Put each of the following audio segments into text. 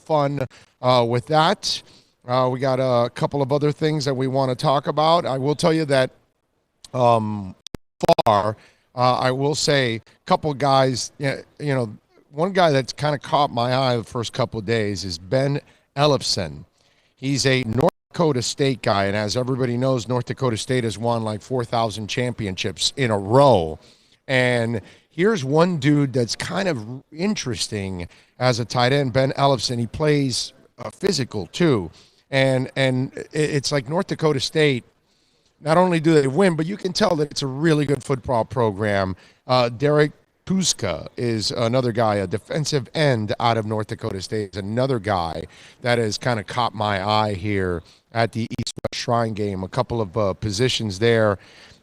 fun with that. We got a couple of other things that we want to talk about. I will tell you that far, I will say a couple guys, one guy that's kind of caught my eye the first couple of days is Ben Ellefson. He's a North Dakota State guy, and as everybody knows, North Dakota State has won like 4,000 championships in a row. And here's one dude that's kind of interesting as a tight end, Ben Ellefson. He plays physical too, and it's like North Dakota State. Not only do they win, but you can tell that it's a really good football program. Derek Puska is another guy, a defensive end out of North Dakota State, is another guy that has kind of caught my eye here at the East-West Shrine game. A couple of positions there.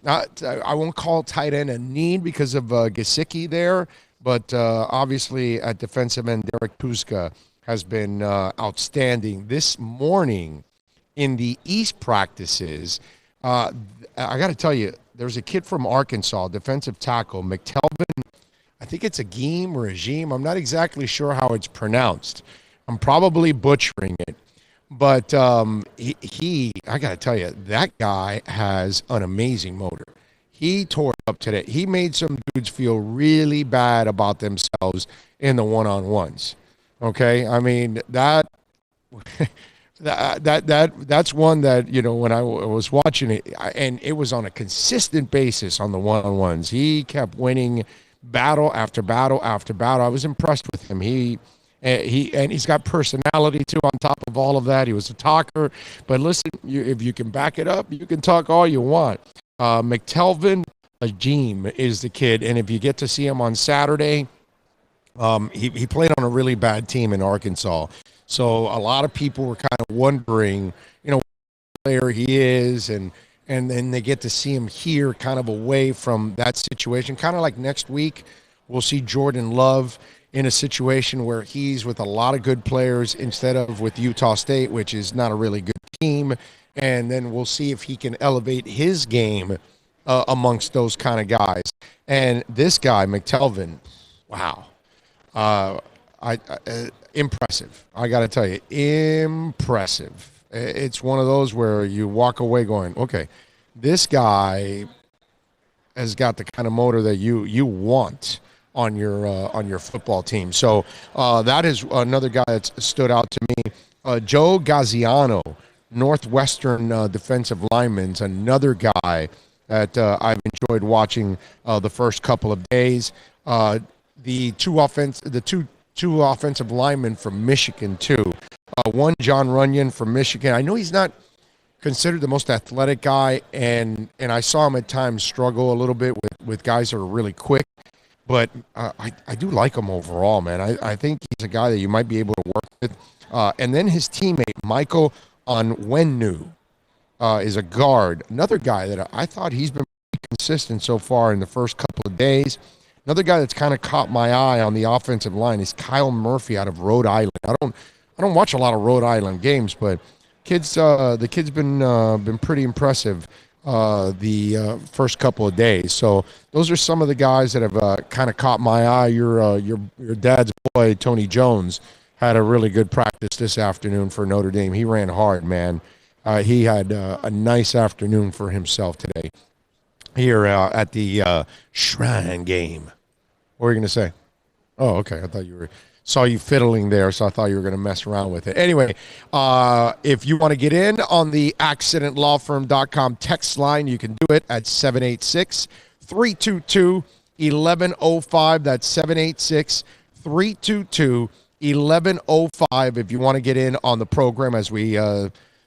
I won't call tight end a need because of Gesicki there, but obviously at defensive end, Derek Puska has been outstanding. This morning in the East practices, I got to tell you, there's a kid from Arkansas, defensive tackle, McTelvin. I think it's a Game or a Regime. I'm not exactly sure how it's pronounced. I'm probably butchering it. But I got to tell you, that guy has an amazing motor. He tore it up today. He made some dudes feel really bad about themselves in the one-on-ones. Okay? I mean, that's one that, when I was watching it, and it was on a consistent basis on the one-on-ones. He kept winning battle after battle after battle. I was impressed with him. He's got personality too on top of all of that. He was a talker. But listen, if you can back it up, you can talk all you want. McTelvin Ajim is the kid, and if you get to see him on Saturday, he played on a really bad team in Arkansas. So a lot of people were kind of wondering, what player he is, and then they get to see him here kind of away from that situation. Kind of like next week, we'll see Jordan Love in a situation where he's with a lot of good players instead of with Utah State, which is not a really good team. And then we'll see if he can elevate his game amongst those kind of guys. And this guy, McTelvin, wow. Impressive. I got to tell you, impressive. It's one of those where you walk away going, okay, this guy has got the kind of motor that you want on your football team. So that is another guy that stood out to me. Joe Gaziano, Northwestern defensive lineman, another guy that I've enjoyed watching the first couple of days. The two offensive linemen from Michigan too. One, John Runyon from Michigan. I know he's not considered the most athletic guy, and I saw him at times struggle a little bit with guys that are really quick. But I do like him overall, man. I think he's a guy that you might be able to work with. And then his teammate, Michael Onwenu, is a guard. Another guy that I thought he's been pretty consistent so far in the first couple of days. Another guy that's kind of caught my eye on the offensive line is Kyle Murphy out of Rhode Island. I don't watch a lot of Rhode Island games, but the kid's been pretty impressive the first couple of days. So those are some of the guys that have kind of caught my eye. Your dad's boy, Tony Jones, had a really good practice this afternoon for Notre Dame. He ran hard, man. He had a nice afternoon for himself today here at the Shrine game. What were you going to say? Oh, okay. I thought saw you fiddling there, so I thought you were going to mess around with it. Anyway, if you want to get in on the accidentlawfirm.com text line, you can do it at 786-322-1105. That's 786-322-1105 if you want to get in on the program as we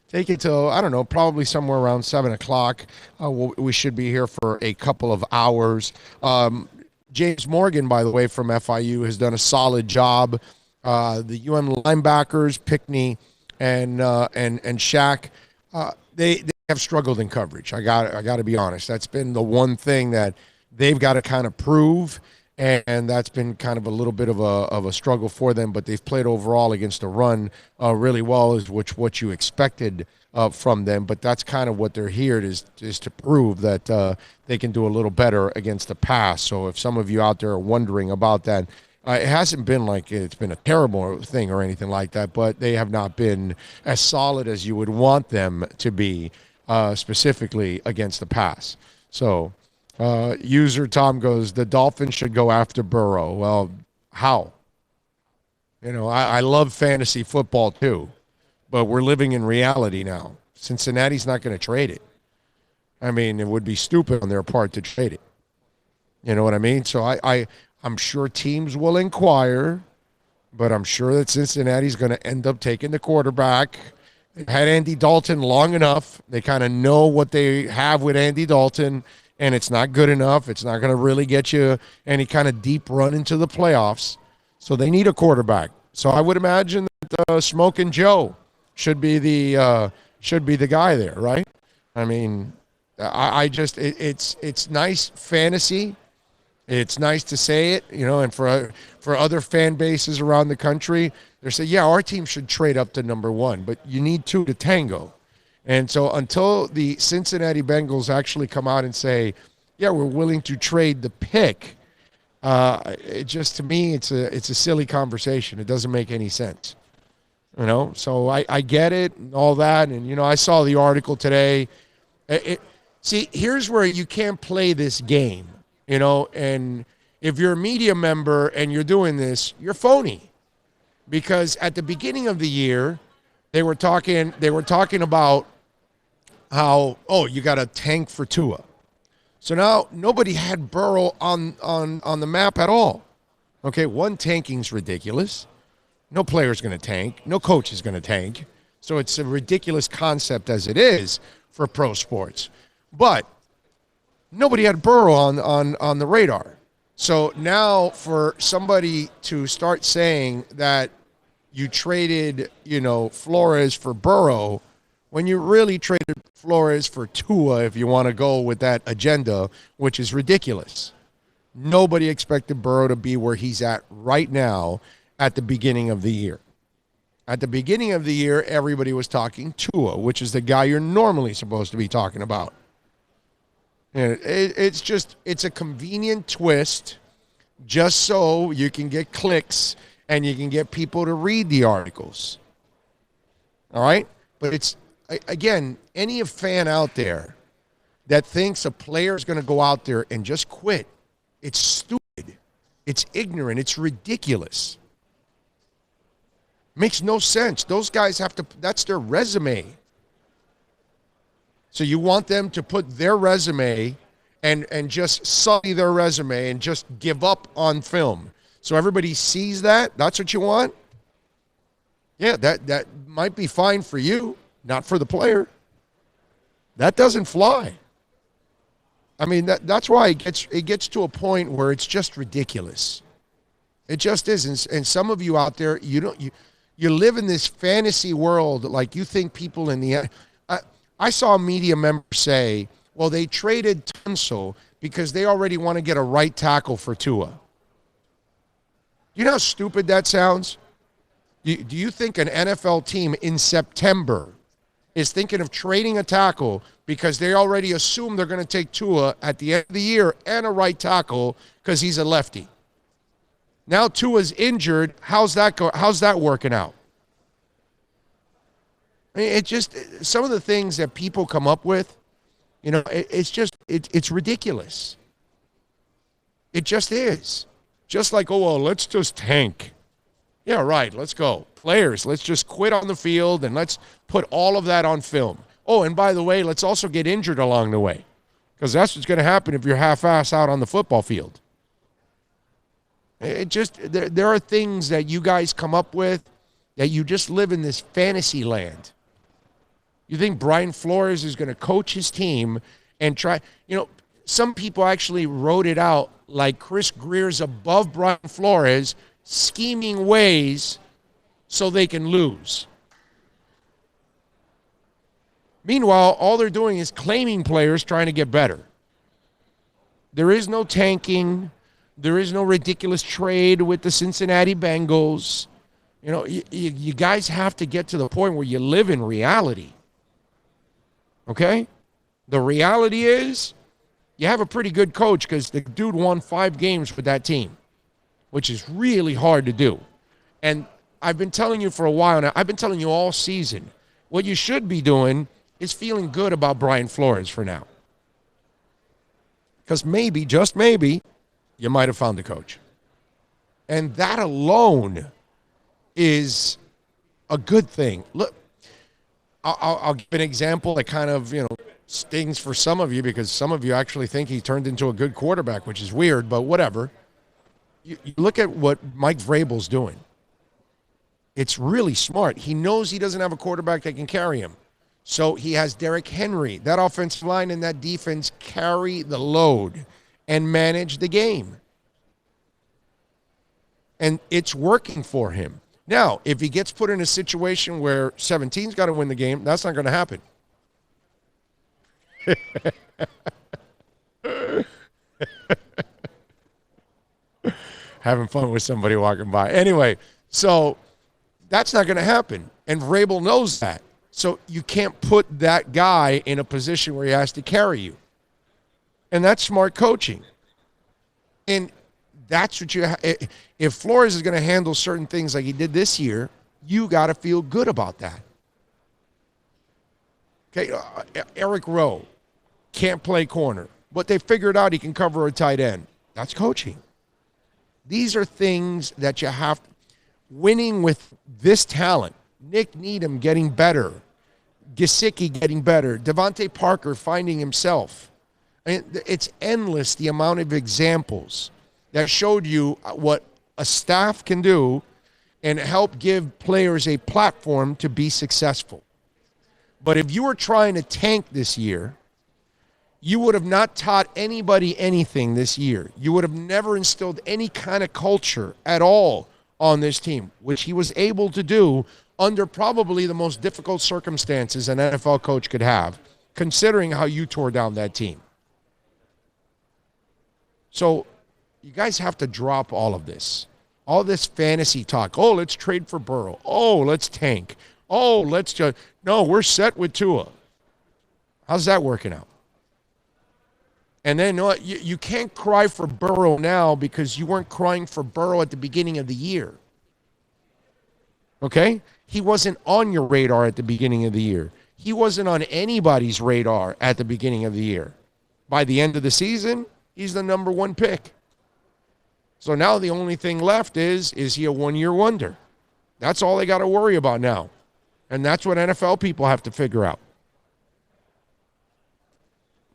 take it till, I don't know, probably somewhere around 7 o'clock. We should be here for a couple of hours. James Morgan, by the way, from FIU, has done a solid job. The linebackers, Pickney and Shaq, they have struggled in coverage. I got to be honest. That's been the one thing that they've got to kind of prove, and that's been kind of a little bit of a struggle for them. But they've played overall against the run really well, is what you expected from them. But that's kind of what they're here is to prove that they can do a little better against the pass. So if some of you out there are wondering about that, It hasn't been like it's been a terrible thing or anything like that, but they have not been as solid as you would want them to be, specifically against the pass. So, user Tom goes, the Dolphins should go after Burrow. Well, how? I love fantasy football too, but we're living in reality now. Cincinnati's not going to trade it. I mean, it would be stupid on their part to trade it. You know what I mean? So I'm sure teams will inquire, but I'm sure that Cincinnati's going to end up taking the quarterback. They've had Andy Dalton long enough. They kind of know what they have with Andy Dalton, and it's not good enough. It's not going to really get you any kind of deep run into the playoffs. So they need a quarterback. So I would imagine that Smoking Joe should be the guy there, right? I mean, I just it's nice fantasy. It's nice to say it, and for other fan bases around the country, they say, yeah, our team should trade up to number one, but you need two to tango. And so until the Cincinnati Bengals actually come out and say, yeah, we're willing to trade the pick, it just, to me, it's a silly conversation. It doesn't make any sense. So I get it and all that. And, I saw the article today. See, here's where you can't play this game. And if you're a media member and you're doing this, you're phony. Because at the beginning of the year, they were talking about how, you got a tank for Tua. So now nobody had Burrow on the map at all. Okay, one, tanking's ridiculous. No player's going to tank. No coach is going to tank. So it's a ridiculous concept as it is for pro sports. But nobody had Burrow on the radar. So now for somebody to start saying that you traded, Flores for Burrow, when you really traded Flores for Tua, if you want to go with that agenda, which is ridiculous. Nobody expected Burrow to be where he's at right now at the beginning of the year. At the beginning of the year, everybody was talking Tua, which is the guy you're normally supposed to be talking about. And it's a convenient twist just so you can get clicks and you can get people to read the articles. All right? But it's, again, any fan out there that thinks a player is going to go out there and just quit, it's stupid. It's ignorant. It's ridiculous. Makes no sense. Those guys that's their resume. So you want them to put their resume and just sully their resume and just give up on film. So everybody sees that? That's what you want? Yeah, that might be fine for you, not for the player. That doesn't fly. I mean, that's why it gets to a point where it's just ridiculous. It just is. And some of you out there, you live in this fantasy world like you think people in the I saw a media member say, well, they traded Tunsil because they already want to get a right tackle for Tua. You know how stupid that sounds? Do you think an NFL team in September is thinking of trading a tackle because they already assume they're going to take Tua at the end of the year and a right tackle because he's a lefty? Now Tua's injured. How's that working out? I mean, it just, some of the things that people come up with, it's ridiculous. It just is. Just like, let's just tank. Yeah, right, let's go. Players, let's just quit on the field and let's put all of that on film. Oh, and by the way, let's also get injured along the way because that's what's going to happen if you're half-ass out on the football field. It just, there are things that you guys come up with that you just live in this fantasy land. You think Brian Flores is going to coach his team and try, some people actually wrote it out like Chris Greer's above Brian Flores, scheming ways so they can lose. Meanwhile, all they're doing is claiming players trying to get better. There is no tanking. There is no ridiculous trade with the Cincinnati Bengals. You guys have to get to the point where you live in reality. Okay? The reality is you have a pretty good coach because the dude won 5 games with that team. which is really hard to do. And I've been telling you for a while now, I've been telling you all season, what you should be doing is feeling good about Brian Flores for now. Because maybe, just maybe, you might have found a coach. And that alone is a good thing. Look, I'll give an example that kind of, stings for some of you because some of you actually think he turned into a good quarterback, which is weird, but whatever. You look at what Mike Vrabel's doing. It's really smart. He knows he doesn't have a quarterback that can carry him. So he has Derrick Henry. That offensive line and that defense carry the load and manage the game. And it's working for him. Now, if he gets put in a situation where 17's got to win the game, that's not going to happen. Having fun with somebody walking by. Anyway, so that's not going to happen. And Vrabel knows that. So you can't put that guy in a position where he has to carry you. And that's smart coaching. And that's what you if Flores is going to handle certain things like he did this year, you got to feel good about that. Okay, Eric Rowe can't play corner, but they figured out he can cover a tight end. That's coaching. These are things that you have. Winning with this talent, Nick Needham getting better, Gesicki getting better, Devontae Parker finding himself. I mean, it's endless, the amount of examples that showed you what a staff can do and help give players a platform to be successful. But if you were trying to tank this year, you would have not taught anybody anything this year. You would have never instilled any kind of culture at all on this team, which he was able to do under probably the most difficult circumstances an NFL coach could have, considering how you tore down that team. So you guys have to drop all of this. All this fantasy talk. Oh, let's trade for Burrow. Oh, let's tank. Oh, let's just... No, we're set with Tua. How's that working out? And then you can't cry for Burrow now because you weren't crying for Burrow at the beginning of the year. Okay? He wasn't on your radar at the beginning of the year. He wasn't on anybody's radar at the beginning of the year. By the end of the season, he's the number one pick. So now the only thing left is he a one-year wonder? That's all they got to worry about now. And that's what NFL people have to figure out.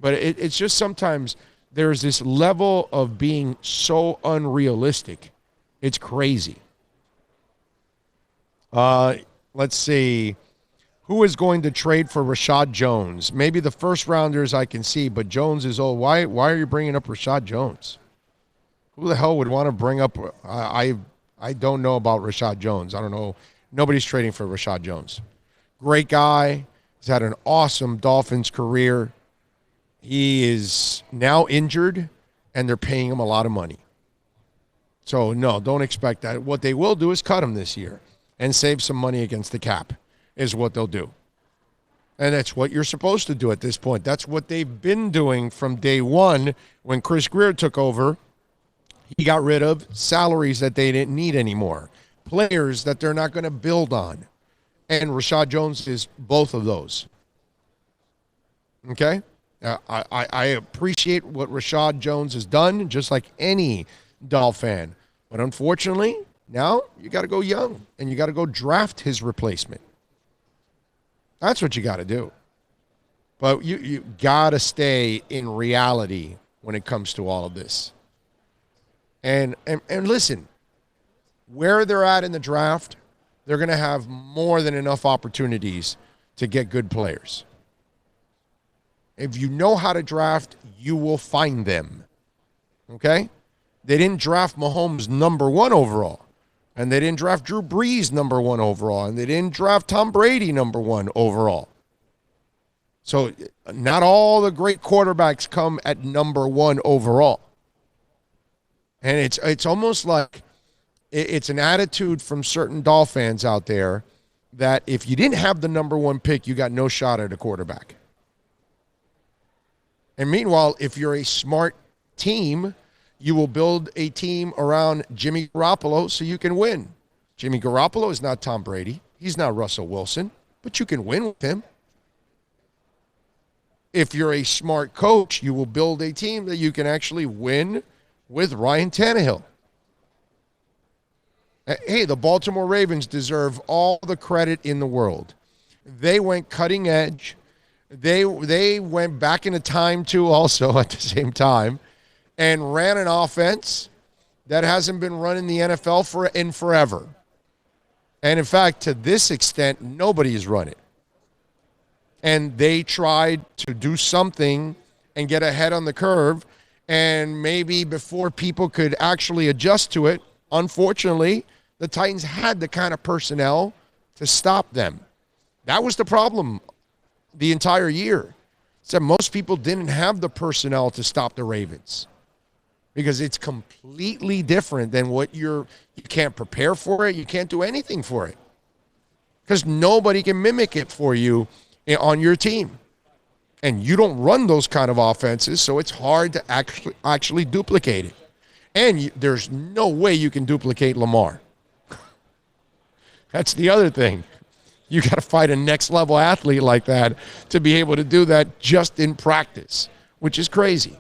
But it's just sometimes there's this level of being so unrealistic. It's crazy. Let's see. Who is going to trade for Rashad Jones? Maybe the first rounders I can see, but Jones is old. Why are you bringing up Rashad Jones? Who the hell would want to bring up? I don't know about Rashad Jones. I don't know. Nobody's trading for Rashad Jones. Great guy. He's had an awesome Dolphins career. He is now injured, and they're paying him a lot of money. So, no, don't expect that. What they will do is cut him this year and save some money against the cap is what they'll do. And that's what you're supposed to do at this point. That's what they've been doing from day one when Chris Grier took over. He got rid of salaries that they didn't need anymore, players that they're not going to build on. And Rashad Jones is both of those. Okay? I appreciate what Rashad Jones has done, just like any Dolphin fan. But unfortunately, now you got to go young, and you got to go draft his replacement. That's what you got to do. But you got to stay in reality when it comes to all of this. And listen, where they're at in the draft, they're going to have more than enough opportunities to get good players. If you know how to draft, you will find them. Okay? They didn't draft Mahomes number 1 overall. And they didn't draft Drew Brees number 1 overall. And they didn't draft Tom Brady number 1 overall. So not all the great quarterbacks come at number 1 overall. And it's almost like it's an attitude from certain Dolphin fans out there that if you didn't have the number 1 pick, you got no shot at a quarterback. And meanwhile, if you're a smart team, You will build a team around Jimmy Garoppolo so you can win. Jimmy Garoppolo is not Tom Brady. He's not Russell Wilson, but you can win with him. If you're a smart coach, you will build a team that you can actually win with Ryan Tannehill. Hey, the Baltimore Ravens deserve all the credit in the world. They went cutting edge. They went back into time, too, also at the same time, and ran an offense that hasn't been run in the NFL in forever. And, in fact, to this extent, nobody has run it. And they tried to do something and get ahead on the curve, and maybe before people could actually adjust to it, unfortunately, the Titans had the kind of personnel to stop them. That was the problem the entire year. So most people didn't have the personnel to stop the Ravens because it's completely different than what you can't prepare for it. You can't do anything for it because nobody can mimic it for you on your team. And you don't run those kind of offenses, so it's hard to actually duplicate it. And there's no way you can duplicate Lamar. That's the other thing. You got to fight a next-level athlete like that to be able to do that just in practice, which is crazy.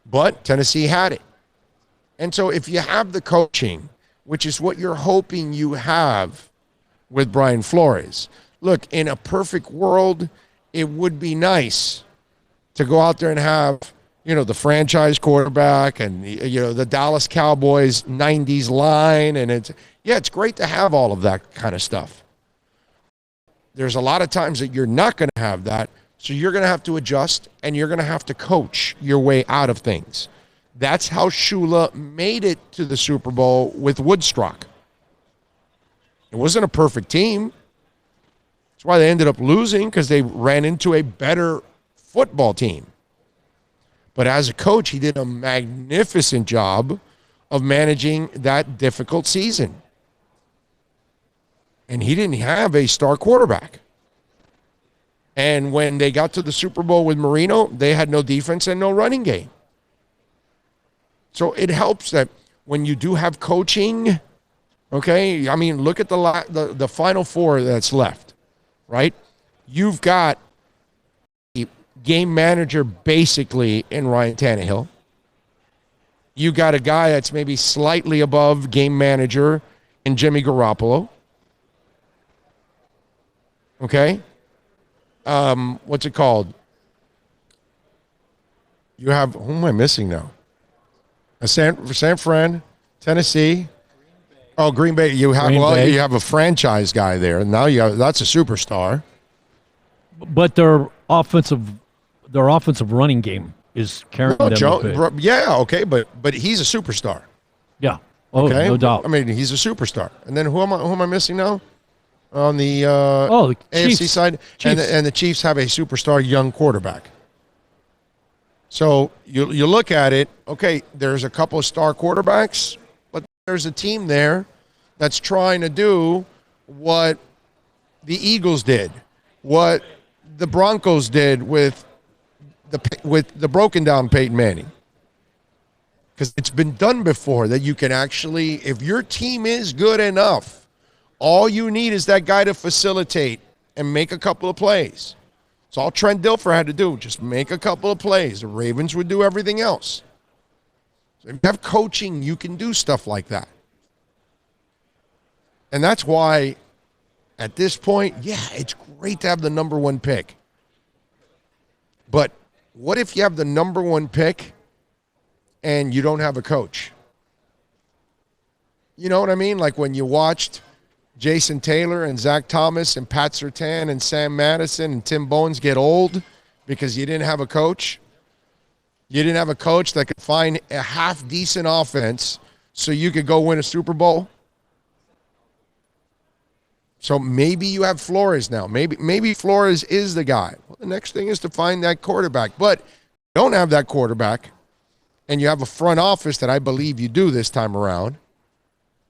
But Tennessee had it. And so if you have the coaching, which is what you're hoping you have with Brian Flores, look, in a perfect world, it would be nice to go out there and have, the franchise quarterback and, the Dallas Cowboys 90s line. And it's great to have all of that kind of stuff. There's a lot of times that you're not going to have that. So you're going to have to adjust and you're going to have to coach your way out of things. That's how Shula made it to the Super Bowl with Woodstock. It wasn't a perfect team. That's why they ended up losing, because they ran into a better football team. But as a coach, he did a magnificent job of managing that difficult season. And he didn't have a star quarterback. And when they got to the Super Bowl with Marino, they had no defense and no running game. So it helps that when you do have coaching, okay, I mean, look at the Final Four that's left, right? You've got a game manager basically in Ryan Tannehill. You got a guy that's maybe slightly above game manager in Jimmy Garoppolo. Okay? What's it called? You have, who am I missing now? San Fran, Tennessee. Oh, Green Bay. You have you have a franchise guy there. Now that's a superstar. But their offensive running game is carrying them. Yeah, okay, but he's a superstar. Yeah. Oh, okay? No doubt. I mean, he's a superstar. And then who am I missing now? On the AFC side, and the Chiefs have a superstar young quarterback. So you look at it, okay, there's a couple of star quarterbacks, but there's a team there that's trying to do what the Eagles did, what the Broncos did with the broken down Peyton Manning. Because it's been done before that you can actually, if your team is good enough, all you need is that guy to facilitate and make a couple of plays. It's all Trent Dilfer had to do, just make a couple of plays. The Ravens would do everything else. So if you have coaching, you can do stuff like that. And that's why, at this point, yeah, it's great to have the number one pick. But what if you have the number one pick and you don't have a coach? You know what I mean? Like when you watched Jason Taylor and Zach Thomas and Pat Surtain and Sam Madison and Tim Bones get old because you didn't have a coach. You didn't have a coach that could find a half-decent offense so you could go win a Super Bowl. So maybe you have Flores now. Maybe Flores is the guy. Well, the next thing is to find that quarterback. But you don't have that quarterback, and you have a front office that I believe you do this time around,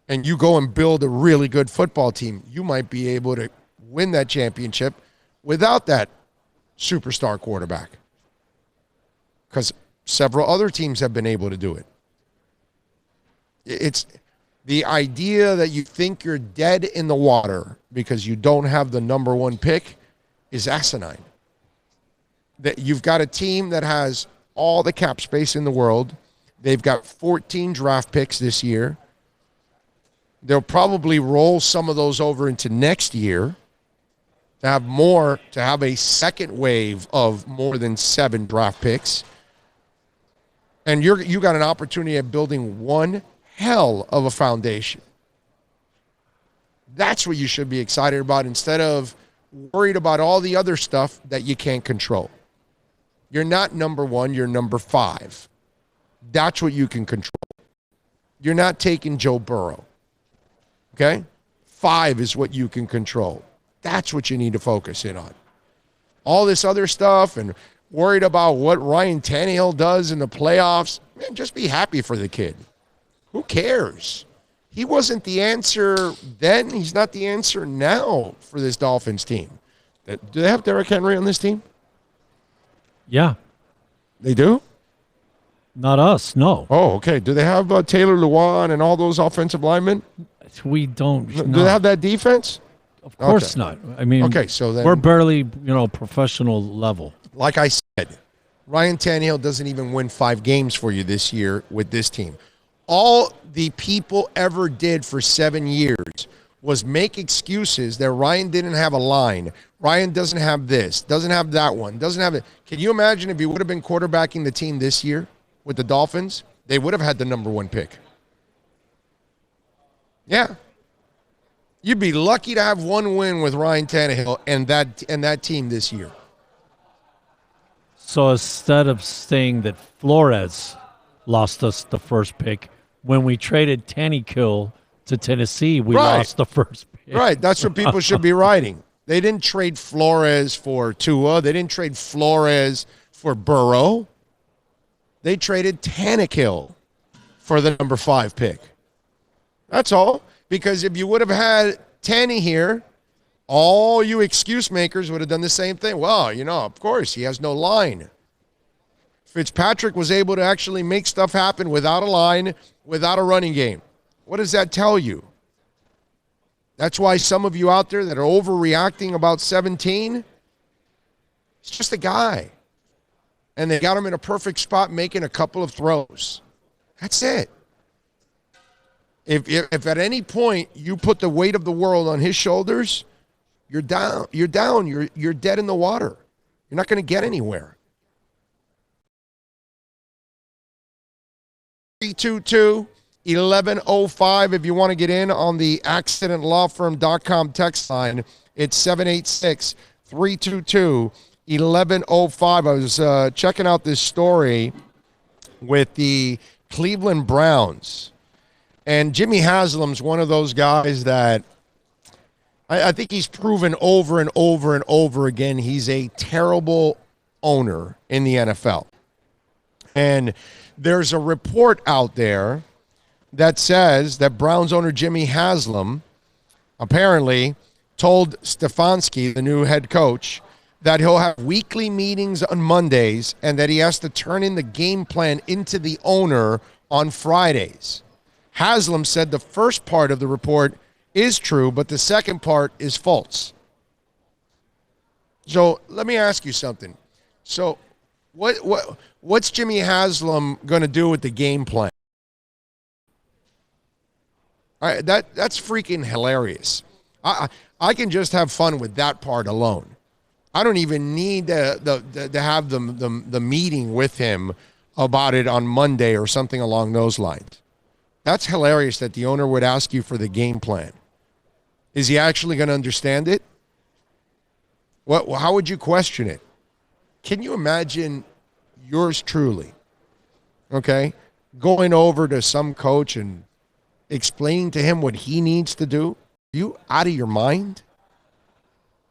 and you go and build a really good football team, you might be able to win that championship without that superstar quarterback. Because Several other teams have been able to do it. It's the idea that you think you're dead in the water because you don't have the number one pick is asinine. That you've got a team that has all the cap space in the world. They've got 14 draft picks this year. They'll probably roll some of those over into next year to have a second wave of more than 7 draft picks. And you got an opportunity of building one hell of a foundation. That's what you should be excited about instead of worried about all the other stuff that you can't control. You're not number 1, you're number 5. That's what you can control. You're not taking Joe Burrow. Okay? 5 is what you can control. That's what you need to focus in on. All this other stuff and worried about what Ryan Tannehill does in the playoffs, man, just be happy for the kid. Who cares? He wasn't the answer then. He's not the answer now for this Dolphins team. Do they have Derrick Henry on this team? Yeah. They do? Not us, no. Oh, okay. Do they have Taylor Lewan and all those offensive linemen? We don't. Do they have that defense? Of course not. I mean, okay, so then we're barely, professional level. Like I said, Ryan Tannehill doesn't even win 5 games for you this year with this team. All the people ever did for 7 years was make excuses that Ryan didn't have a line. Ryan doesn't have this, doesn't have that one, doesn't have it. Can you imagine if he would have been quarterbacking the team this year with the Dolphins? They would have had the number 1 pick. Yeah. You'd be lucky to have 1 win with Ryan Tannehill and that team this year. So instead of saying that Flores lost us the first pick, when we traded Tannehill to Tennessee, we lost the first pick. Right. That's what people should be writing. They didn't trade Flores for Tua. They didn't trade Flores for Burrow. They traded Tannehill for the number 5 pick. That's all. Because if you would have had Tanny here, all you excuse makers would have done the same thing. Well, of course, he has no line. Fitzpatrick was able to actually make stuff happen without a line, without a running game. What does that tell you? That's why some of you out there that are overreacting about 17, it's just a guy. And they got him in a perfect spot making a couple of throws. That's it. If at any point you put the weight of the world on his shoulders, you're down. You're dead in the water. You're not going to get anywhere. 322-1105 if you want to get in on the accidentlawfirm.com text line. It's 786-322-1105. I was checking out this story with the Cleveland Browns. And Jimmy Haslam's one of those guys that I think he's proven over and over and over again he's a terrible owner in the NFL. And there's a report out there that says that Browns owner Jimmy Haslam apparently told Stefanski, the new head coach, that he'll have weekly meetings on Mondays and that he has to turn in the game plan into the owner on Fridays. Haslam said the first part of the report is true, but the second part is false. So let me ask you something. So what's Jimmy Haslam going to do with the game plan? All right, that's freaking hilarious. I can just have fun with that part alone. I don't even need to have the meeting with him about it on Monday or something along those lines. That's hilarious that the owner would ask you for the game plan. Is he actually going to understand it? How would you question it? Can you imagine yours truly, okay, going over to some coach and explaining to him what he needs to do? Are you out of your mind?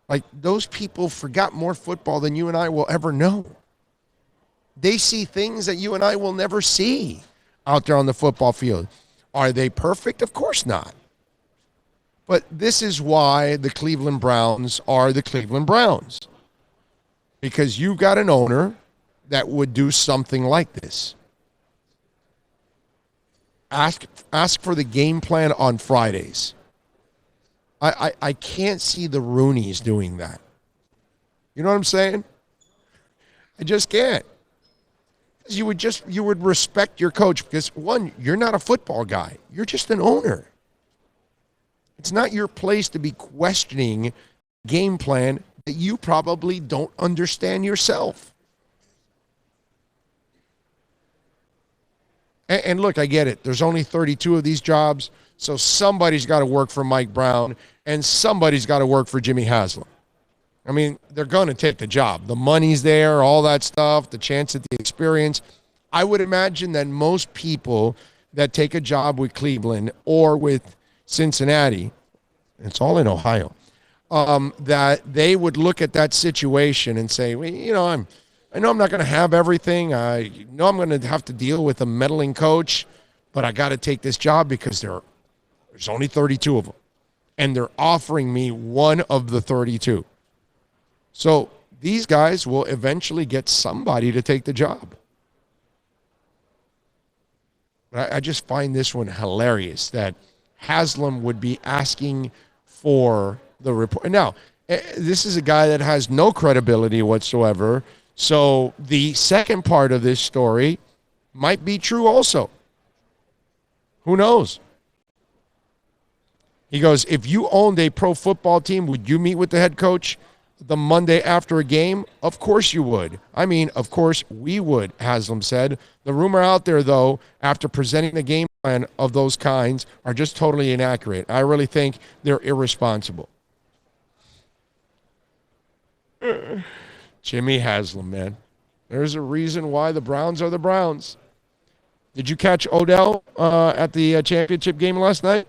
Like, those people forgot more football than you and I will ever know. They see things that you and I will never see out there on the football field. Are they perfect? Of course not. But this is why the Cleveland Browns are the Cleveland Browns. Because you got an owner that would do something like this. Ask for the game plan on Fridays. I can't see the Rooneys doing that. You know what I'm saying? I just can't. You would respect your coach because, one, you're not a football guy. You're just an owner. It's not your place to be questioning game plan that you probably don't understand yourself. And look, I get it. There's only 32 of these jobs, so somebody's got to work for Mike Brown and somebody's got to work for Jimmy Haslam. I mean, they're going to take the job. The money's there, all that stuff, the chance at the experience. I would imagine that most people that take a job with Cleveland or with Cincinnati, it's all in Ohio, that they would look at that situation and say, well, you know, I know I'm not going to have everything. I know I'm going to have to deal with a meddling coach, but I got to take this job because there's only 32 of them, and they're offering me one of the 32. So these guys will eventually get somebody to take the job. I just find this one hilarious that Haslam would be asking for the report. Now, this is a guy that has no credibility whatsoever. So the second part of this story might be true also. Who knows? He goes, if you owned a pro football team, would you meet with the head coach the Monday after a game? Of course you would. I mean, of course we would, Haslam said. The rumor out there, though, after presenting the game plan of those kinds, are just totally inaccurate. I really think they're irresponsible. Jimmy Haslam, man. There's a reason why the Browns are the Browns. Did you catch Odell at the championship game last night?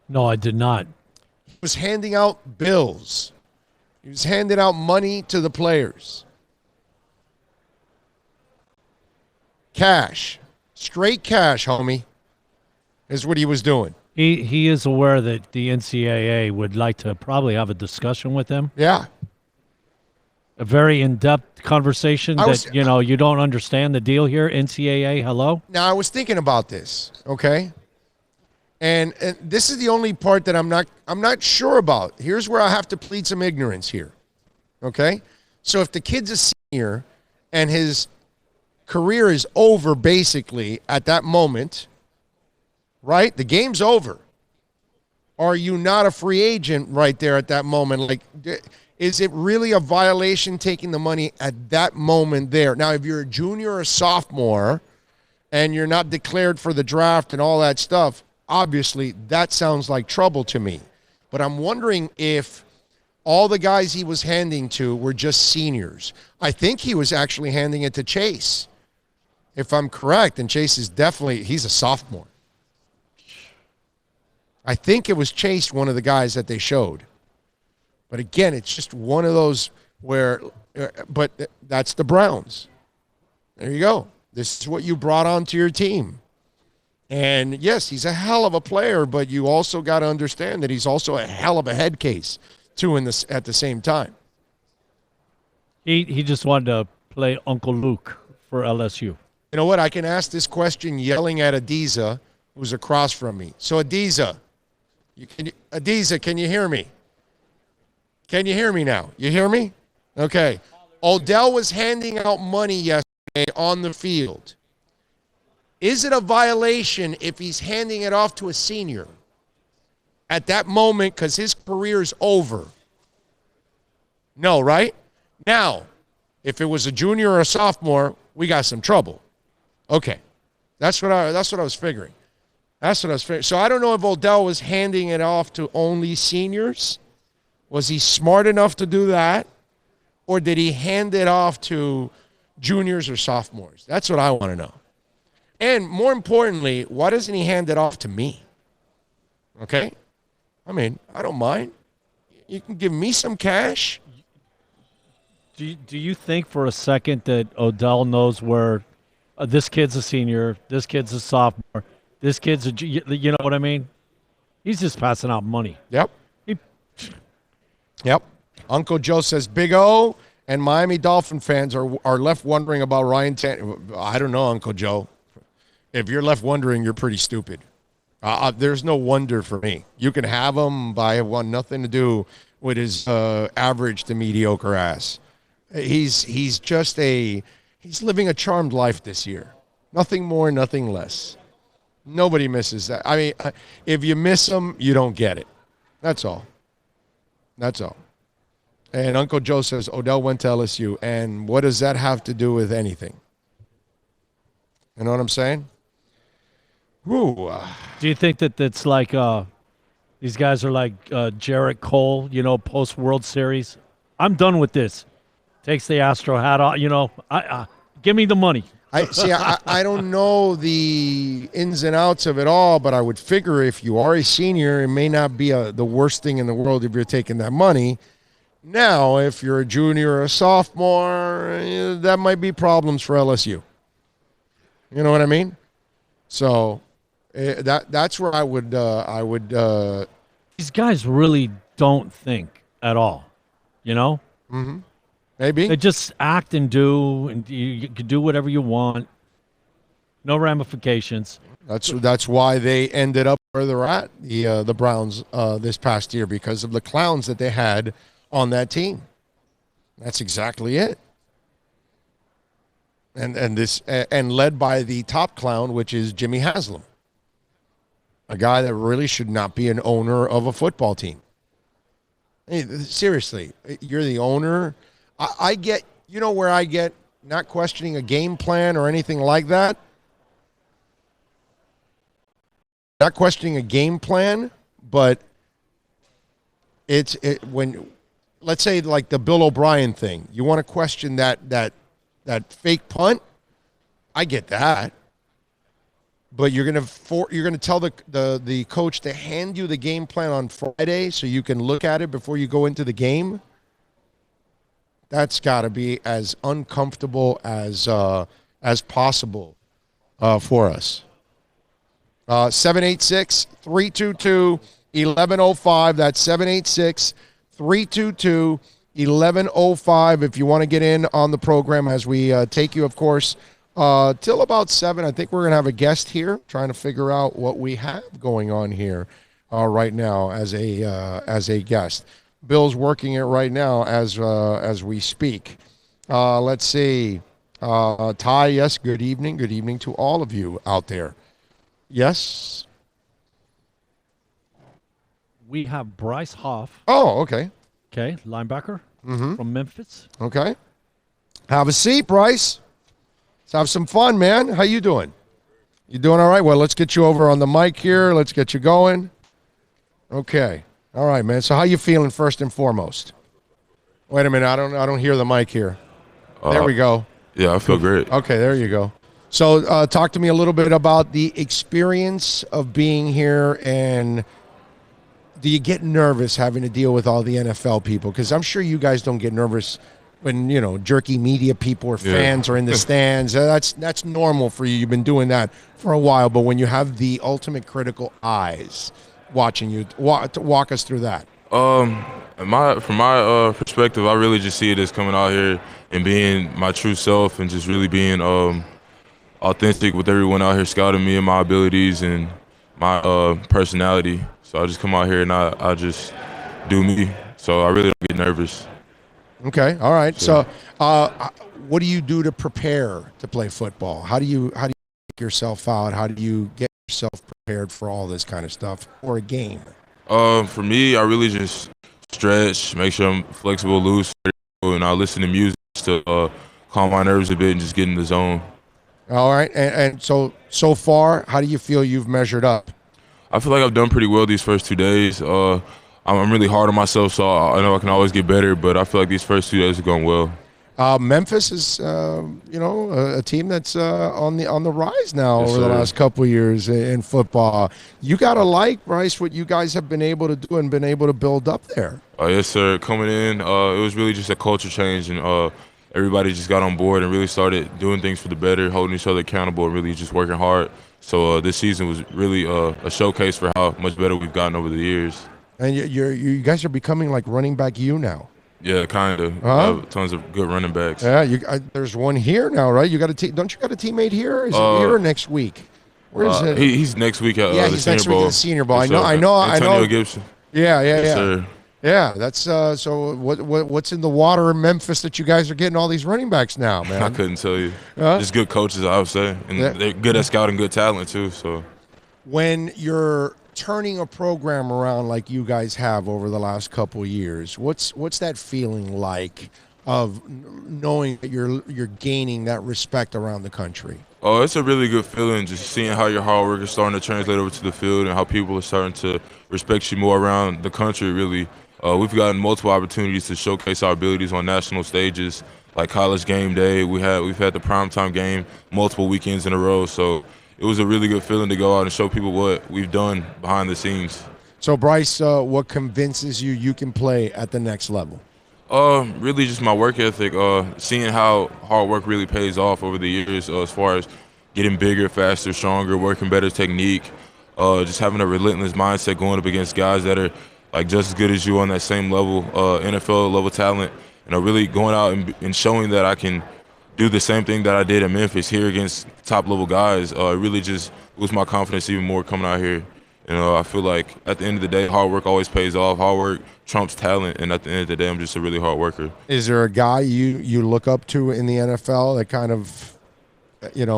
No, I did not. He was handing out bills. He was handing out money to the players. Cash. Straight cash, homie, is what he was doing. He is aware that the NCAA would like to probably have a discussion with him. Yeah. A very in-depth conversation you don't understand the deal here. NCAA, hello? Now, I was thinking about this, okay? And this is the only part that I'm not sure about. Here's where I have to plead some ignorance here. Okay? So if the kid's a senior and his career is over basically at that moment, right? The game's over. Are you not a free agent right there at that moment? Like, is it really a violation taking the money at that moment there? Now, if you're a junior or a sophomore and you're not declared for the draft and all that stuff, obviously, that sounds like trouble to me. But I'm wondering if all the guys he was handing to were just seniors. I think he was actually handing it to Chase, if I'm correct. And Chase is he's a sophomore. I think it was Chase, one of the guys that they showed. But again, it's just one of those where, but that's the Browns. There you go. This is what you brought onto your team. And yes, he's a hell of a player, but you also got to understand that he's also a hell of a head case, too, at the same time. He just wanted to play Uncle Luke for LSU. You know what? I can ask this question yelling at Adiza, who's across from me. So, Adiza, can you hear me? Can you hear me now? You hear me? Okay. Odell was handing out money yesterday on the field. Is it a violation if he's handing it off to a senior at that moment because his career's over? No, right? Now, if it was a junior or a sophomore, we got some trouble. Okay. That's what I was figuring. So I don't know if Odell was handing it off to only seniors. Was he smart enough to do that? Or did he hand it off to juniors or sophomores? That's what I want to know. And more importantly, why doesn't he hand it off to me? Okay? I mean, I don't mind. You can give me some cash. Do you think for a second that Odell knows where this kid's a senior, this kid's a sophomore, this kid's you know what I mean? He's just passing out money. Yep. Yep. Uncle Joe says Big O and Miami Dolphin fans are left wondering about Ryan Tannehill. I don't know, Uncle Joe. If you're left wondering, you're pretty stupid. There's no wonder for me. You can have him, but I have nothing to do with his average to mediocre ass. He's living a charmed life this year. Nothing more, nothing less. Nobody misses that. I mean, if you miss him, you don't get it. That's all. That's all. And Uncle Joe says Odell went to LSU. And what does that have to do with anything? You know what I'm saying? Woo. Do you think that that's like these guys are like Jarrett Cole, post World Series? I'm done with this. Takes the Astro hat off, give me the money. I don't know the ins and outs of it all, but I would figure if you are a senior, it may not be the worst thing in the world if you're taking that money. Now, if you're a junior or a sophomore, that might be problems for LSU. You know what I mean? So that's where I would. These guys really don't think at all, Mm-hmm. Maybe they just act and do, and you can do whatever you want. No ramifications. That's why they ended up where they're at, the Browns this past year, because of the clowns that they had on that team. That's exactly it. And led by the top clown, which is Jimmy Haslam, a guy that really should not be an owner of a football team. Hey, seriously, you're the owner. I get, where I get not questioning a game plan or anything like that. Not questioning a game plan, but when, let's say like the Bill O'Brien thing, you want to question that fake punt. I get that, but you're gonna tell the coach to hand you the game plan on Friday so you can look at it before you go into the game. That's got to be as uncomfortable as possible for us. 786-322-1105. That's 786-322-1105 if you want to get in on the program as we take you, of course, till about 7. I think we're going to have a guest here trying to figure out what we have going on here right now as a guest. Bill's working it right now as we speak. Let's see. Ty, yes, good evening. Good evening to all of you out there. Yes? We have Bryce Hoff. Oh, okay. Okay, linebacker from Memphis. Okay. Have a seat, Bryce. Let's have some fun, man. How you doing? You doing all right? Well, let's get you over on the mic here. Let's get you going. Okay. All right, man. So how you feeling first and foremost? Wait a minute. I don't hear the mic here. There we go. Yeah, I feel great. Okay, there you go. So talk to me a little bit about the experience of being here, and do you get nervous having to deal with all the NFL people? Because I'm sure you guys don't get nervous when, jerky media people or fans are in the stands. That's normal for you. You've been doing that for a while. But when you have the ultimate critical eyes watching you, walk us through that. From my perspective, I really just see it as coming out here and being my true self and just really being authentic with everyone out here scouting me and my abilities and my personality. So I just come out here and I just do me. So I really don't get nervous. Okay, all right. So what do you do to prepare to play football? How do you take yourself out? How do you get yourself prepared for all this kind of stuff or a game? For me, I really just stretch, make sure I'm flexible, loose, and I listen to music to calm my nerves a bit and just get in the zone. All right, and so far, how do you feel you've measured up? I feel like I've done pretty well these first 2 days. I'm really hard on myself, so I know I can always get better, but I feel like these first 2 days are going well. Memphis is, a team that's on the rise now Yes, over the sir. last couple of years in football. You got to like, Bryce, what you guys have been able to do and been able to build up there. Yes, sir. Coming in, it was really just a culture change, and everybody just got on board and really started doing things for the better, holding each other accountable, and really just working hard. So this season was really a showcase for how much better we've gotten over the years. And you guys are becoming like running back you now. Yeah, kind of. Huh? Tons of good running backs. Yeah, there's one here now, right? You got don't you got a teammate here? Is it here Uh, or next week? Where is it? he's next week at Yeah, the he's Senior next week at Bowl. the Senior Bowl. Yes, sir. I Antonio know. Gibson. Yeah, yeah, Yes, yeah. sir. Yeah, that's so what's in the water in Memphis that you guys are getting all these running backs now, I man? couldn't tell you. Huh? Just good coaches, I would say, and Yeah. they're good at scouting good talent too. So When you're turning a program around like you guys have over the last couple of years, what's that feeling like of knowing that you're gaining that respect around the country? oh, it's a really good feeling just seeing how your hard work is starting to translate over to the field and how people are starting to respect you more around the country, really. We've gotten multiple opportunities to showcase our abilities on national stages, like College Game Day. We've had the primetime game multiple weekends in a row, so it was a really good feeling to go out and show people what we've done behind the scenes. So Bryce, what convinces you can play at the next level? Really just my work ethic. Seeing how hard work really pays off over the years, as far as getting bigger, faster, stronger, working better technique. Just having a relentless mindset, going up against guys that are like just as good as you on that same level, NFL level talent. Really going out and showing that I can do the same thing that I did in Memphis here against top level guys. Really just boost my confidence even more coming out here. I feel like at the end of the day, hard work always pays off. Hard work trumps talent, and at the end of the day, I'm just a really hard worker. Is there a guy you look up to in the NFL that kind of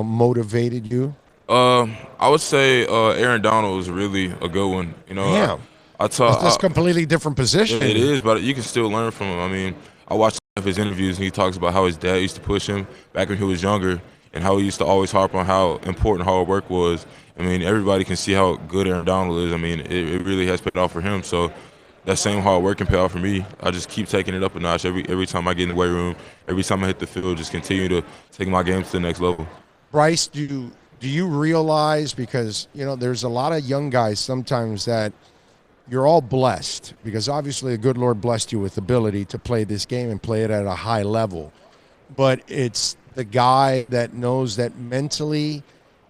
motivated you? I would say Aaron Donald is really a good one. Damn. I That's a talk. completely different position. It is, but you can still learn from him. I mean, I watched some of his interviews, and he talks about how his dad used to push him back when he was younger, and how he used to always harp on how important hard work was. I mean, everybody can see how good Aaron Donald is. I mean, it really has paid off for him. So that same hard work can pay off for me. I just keep taking it up a notch every time I get in the weight room, every time I hit the field, just continue to take my game to the next level. Bryce, do you realize, because there's a lot of young guys sometimes that you're all blessed, because obviously the good Lord blessed you with the ability to play this game and play it at a high level, but it's the guy that knows that mentally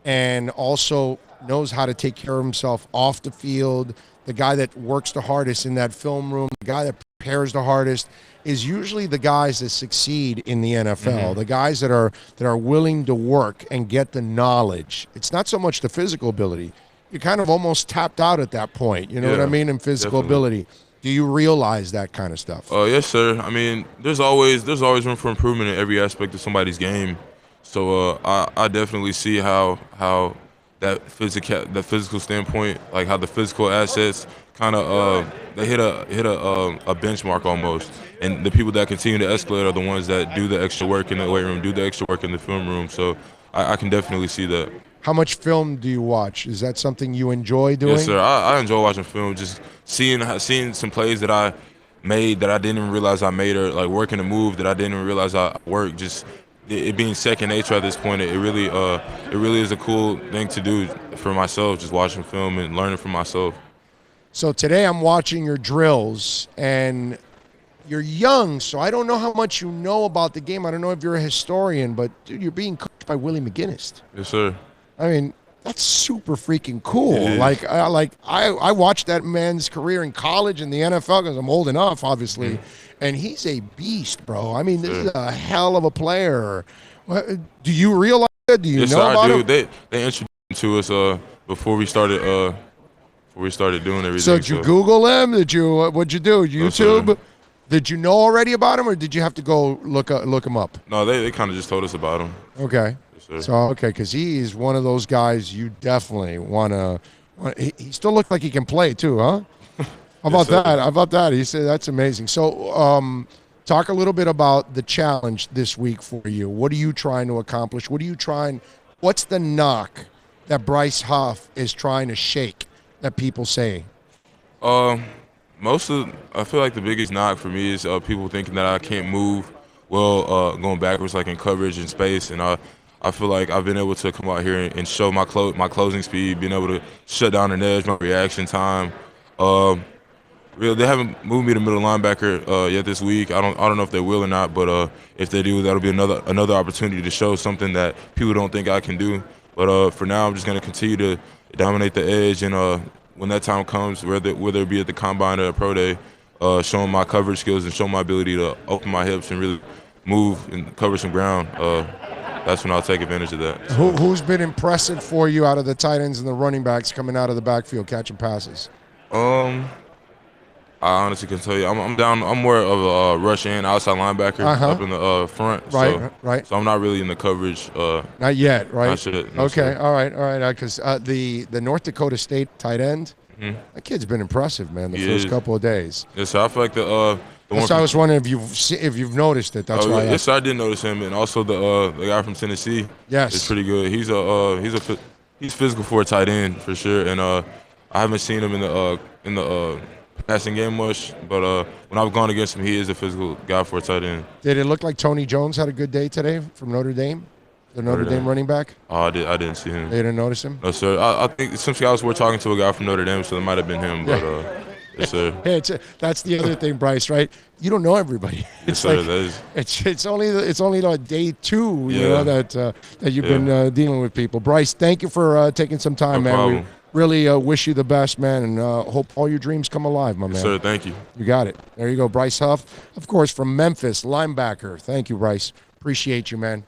and also knows how to take care of himself off the field, the guy that works the hardest in that film room, the guy that prepares the hardest, is usually the guys that succeed in the NFL, the guys that are willing to work and get the knowledge. It's not so much the physical ability. You're kind of almost tapped out at that point. You know what I mean? In physical ability. Do you realize that kind of stuff? Yes, sir. I mean, there's always room for improvement in every aspect of somebody's game. So I definitely see how that physical standpoint, like how the physical assets kind of they hit a benchmark almost, and the people that continue to escalate are the ones that do the extra work in the weight room, do the extra work in the film room. So I can definitely see that. How much film do you watch? Is that something you enjoy doing? Yes, sir. I enjoy watching film, just seeing some plays that I made that I didn't even realize I made, or like working a move that I didn't even realize I worked. Just it being second nature at this point, it really is a cool thing to do for myself, just watching film and learning from myself. So today I'm watching your drills, and you're young, so I don't know how much you know about the game. I don't know if you're a historian, but dude, you're being coached by Willie McGinnis. Yes, sir. I mean, that's super freaking cool. It is. I watched that man's career in college and the NFL because I'm old enough, obviously, and he's a beast, bro. I mean, this is a hell of a player. Do you realize that? Do you Yes, know sir, about I him? do. They introduced him to us before we started doing everything. So did you Google him? What'd you do? No, sir. YouTube? Did you know already about him, or did you have to go look him up? No, they kind of just told us about him. Okay. Yes, sir. So okay, because he is one of those guys you definitely want to. He still looks like he can play too, huh? How about sir. that? How about that? He said that's amazing. So, talk a little bit about the challenge this week for you. What are you trying to accomplish? What's the knock that Bryce Huff is trying to shake that people say? I feel like the biggest knock for me is people thinking that I can't move well, going backwards like in coverage and space, and I feel like I've been able to come out here and show my closing speed, being able to shut down an edge, my reaction time. Really, they haven't moved me to middle linebacker yet this week. I don't know if they will or not, but if they do, that'll be another opportunity to show something that people don't think I can do. But for now, I'm just gonna continue to dominate the edge, and when that time comes, whether it be at the combine or a pro day, showing my coverage skills and showing my ability to open my hips and really move and cover some ground, that's when I'll take advantage of that. So. Who's been impressive for you out of the tight ends and the running backs coming out of the backfield catching passes? I honestly can tell you, I'm more of a rush and outside linebacker up in the front. Right. So I'm not really in the coverage. Not yet, right? Not yet, no, okay, sir. all right. Because the North Dakota State tight end, that kid's been impressive, man. The first couple of days. Yes, sir. I feel like the one. So I was wondering if you've noticed it. That's why. Yes, I did notice him, and also the guy from Tennessee. Yes, is pretty good. He's physical for a tight end for sure, and I haven't seen him in the passing game much, but when I've gone against him, he is a physical guy for a tight end. Did it look like Tony Jones had a good day today from Notre Dame? The Notre Dame running back? Oh, I didn't see him. You didn't notice him? No, sir. I think some scouts were talking to a guy from Notre Dame, so it might have been him, but yes, sir. Hey, that's the other thing, Bryce, right? You don't know everybody. Yes, sir, it's only like day 2, you know, that you've been dealing with people. Bryce, thank you for taking some time, no man. problem. We really wish you the best, man, and hope all your dreams come alive, my man. Yes, sir, thank you. You got it. There you go, Bryce Huff, of course, from Memphis, linebacker. Thank you, Bryce. Appreciate you, man.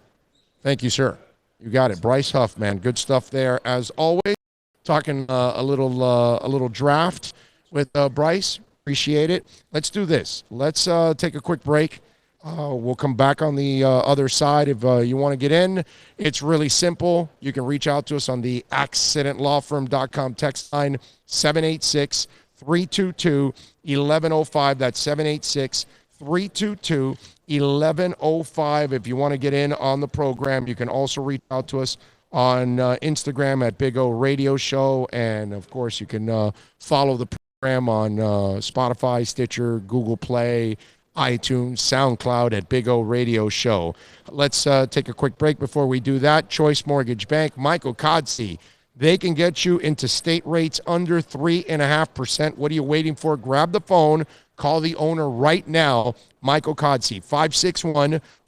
Thank you, sir. You got it. Bryce Huff, man. Good stuff there, as always. Talking a little draft with Bryce. Appreciate it. Let's do this. Let's take a quick break. We'll come back on the other side. If you want to get in, it's really simple. You can reach out to us on the accidentlawfirm.com text line 786-322-1105. That's 786-322-1105. If you want to get in on the program, you can also reach out to us on Instagram at Big O Radio Show. And, of course, you can follow the program on Spotify, Stitcher, Google Play, iTunes, SoundCloud at Big O Radio Show. Let's take a quick break before we do that. Choice Mortgage Bank, Michael Kodsey. They can get you into state rates under 3.5%. What are you waiting for? Grab the phone. Call the owner right now, Michael Kodsey,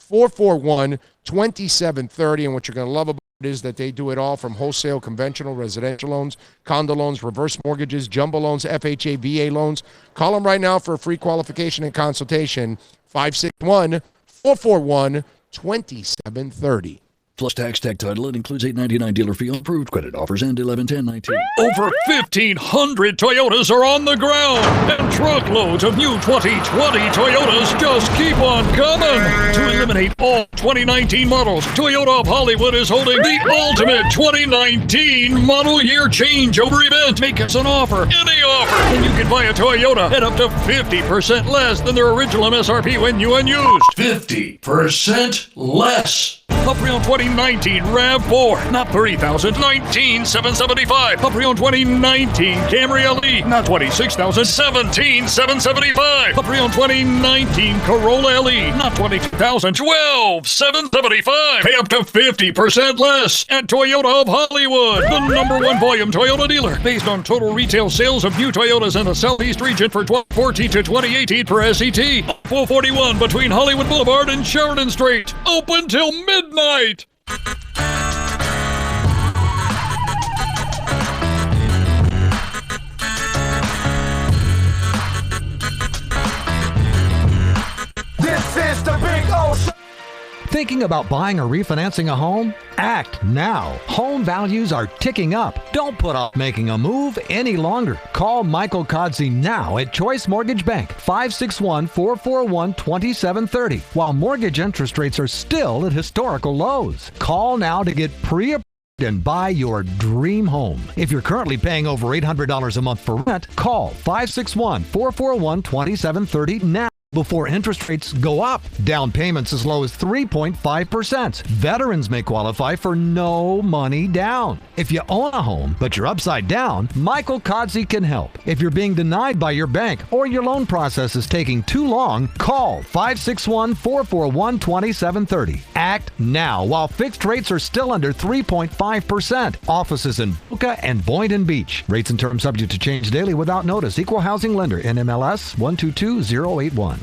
561-441-2730. And what you're going to love about it is that they do it all from wholesale, conventional, residential loans, condo loans, reverse mortgages, jumbo loans, FHA, VA loans. Call them right now for a free qualification and consultation, 561-441-2730. Plus tax, tech title. It includes $8.99 dealer fee on approved credit offers and 11/10/19. Over 1,500 Toyotas are on the ground, and truckloads of new 2020 Toyotas just keep on coming. To eliminate all 2019 models, Toyota of Hollywood is holding the ultimate 2019 model year changeover event. Make us an offer, any offer, and you can buy a Toyota at up to 50% less than their original MSRP when new and used. 50% less. A pre-owned 2019 RAV4, not $30,000, $19,775. A pre-owned 2019 Camry LE, not $26,000, $17,775. A pre-owned 2019 Corolla LE, not $22,000, $12,775. Pay up to 50% less at Toyota of Hollywood, the #1 volume Toyota dealer, based on total retail sales of new Toyotas in the Southeast region for 2014 to 2018 per SET. 441 between Hollywood Boulevard and Sheridan Street. Open till midnight. This is the Big O Show. Thinking about buying or refinancing a home? Act now. Home values are ticking up. Don't put off making a move any longer. Call Michael Kodsey now at Choice Mortgage Bank, 561-441-2730, while mortgage interest rates are still at historical lows. Call now to get pre-approved and buy your dream home. If you're currently paying over $800 a month for rent, call 561-441-2730 now, before interest rates go up. Down payments as low as 3.5%. Veterans may qualify for no money down. If you own a home, but you're upside down, Michael Kodsey can help. If you're being denied by your bank or your loan process is taking too long, call 561-441-2730. Act now while fixed rates are still under 3.5%. Offices in Boca and Boynton Beach. Rates and terms subject to change daily without notice. Equal housing lender. NMLS 122081.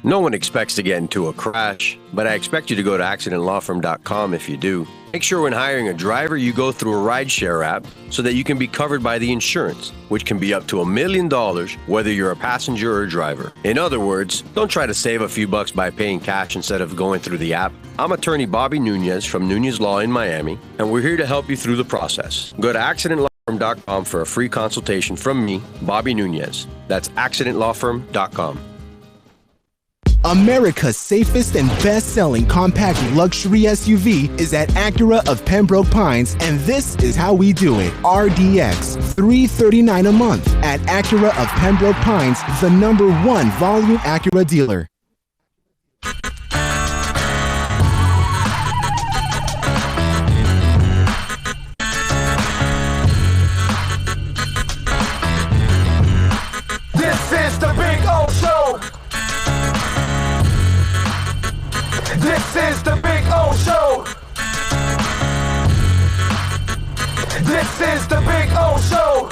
No one expects to get into a crash, but I expect you to go to accidentlawfirm.com if you do. Make sure when hiring a driver, you go through a rideshare app so that you can be covered by the insurance, which can be up to $1 million, whether you're a passenger or a driver. In other words, don't try to save a few bucks by paying cash instead of going through the app. I'm attorney Bobby Nunez from Nunez Law in Miami, and we're here to help you through the process. Go to accidentlawfirm.com for a free consultation from me, Bobby Nunez. That's accidentlawfirm.com. America's safest and best-selling compact luxury SUV is at Acura of Pembroke Pines, and this is how we do it. RDX, $339 a month at Acura of Pembroke Pines, the #1 volume Acura dealer. This is the Big O Show. This is the Big O Show. This is the Big O Show.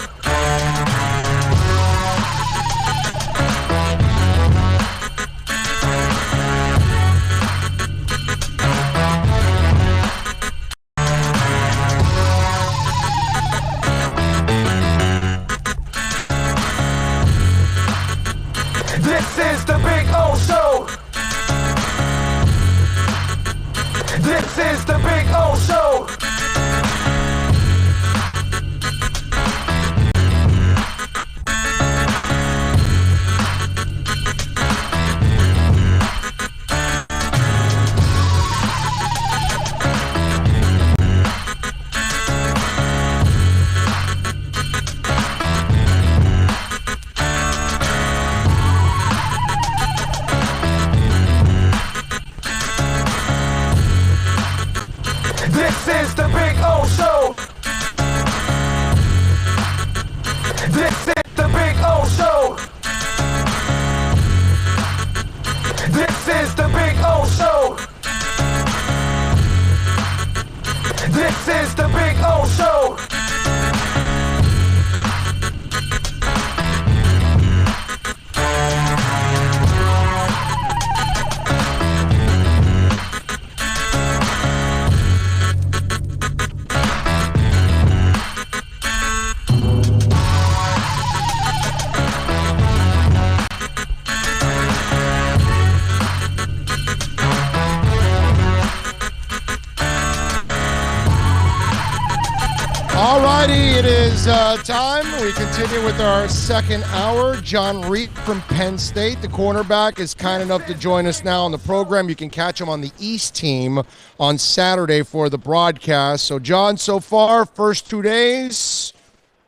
This is the Big O Show. This is the Big O Show. This is the Big O Show. This is the Big O Show. This is the Big O Show. This is the Big O Show. Alrighty, it is time. We continue with our second hour. John Reed from Penn State, the cornerback, is kind enough to join us now on the program. You can catch him on the East team on Saturday for the broadcast. So, John, so far, first 2 days,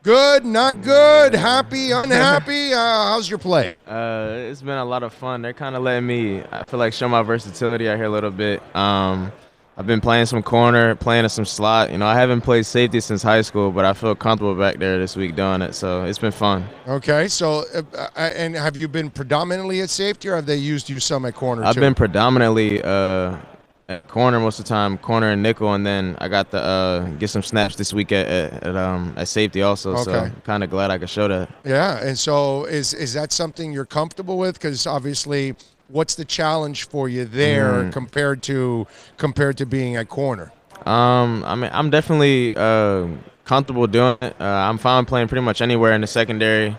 good, not good, happy, unhappy? How's your play? It's been a lot of fun. They're kind of letting me, I feel like, show my versatility out here a little bit. I've been playing some corner, playing some slot. You know, I haven't played safety since high school, but I feel comfortable back there this week doing it. So it's been fun. Okay, so and have you been predominantly at safety, or have they used you some at corner? I've been predominantly at corner most of the time, corner and nickel, and then I got to get some snaps this week at safety also. Okay. So I'm kind of glad I could show that. Yeah, and so is that something you're comfortable with? Because obviously, what's the challenge for you there compared to being at corner? I mean, I'm definitely comfortable doing it. I'm fine playing pretty much anywhere in the secondary.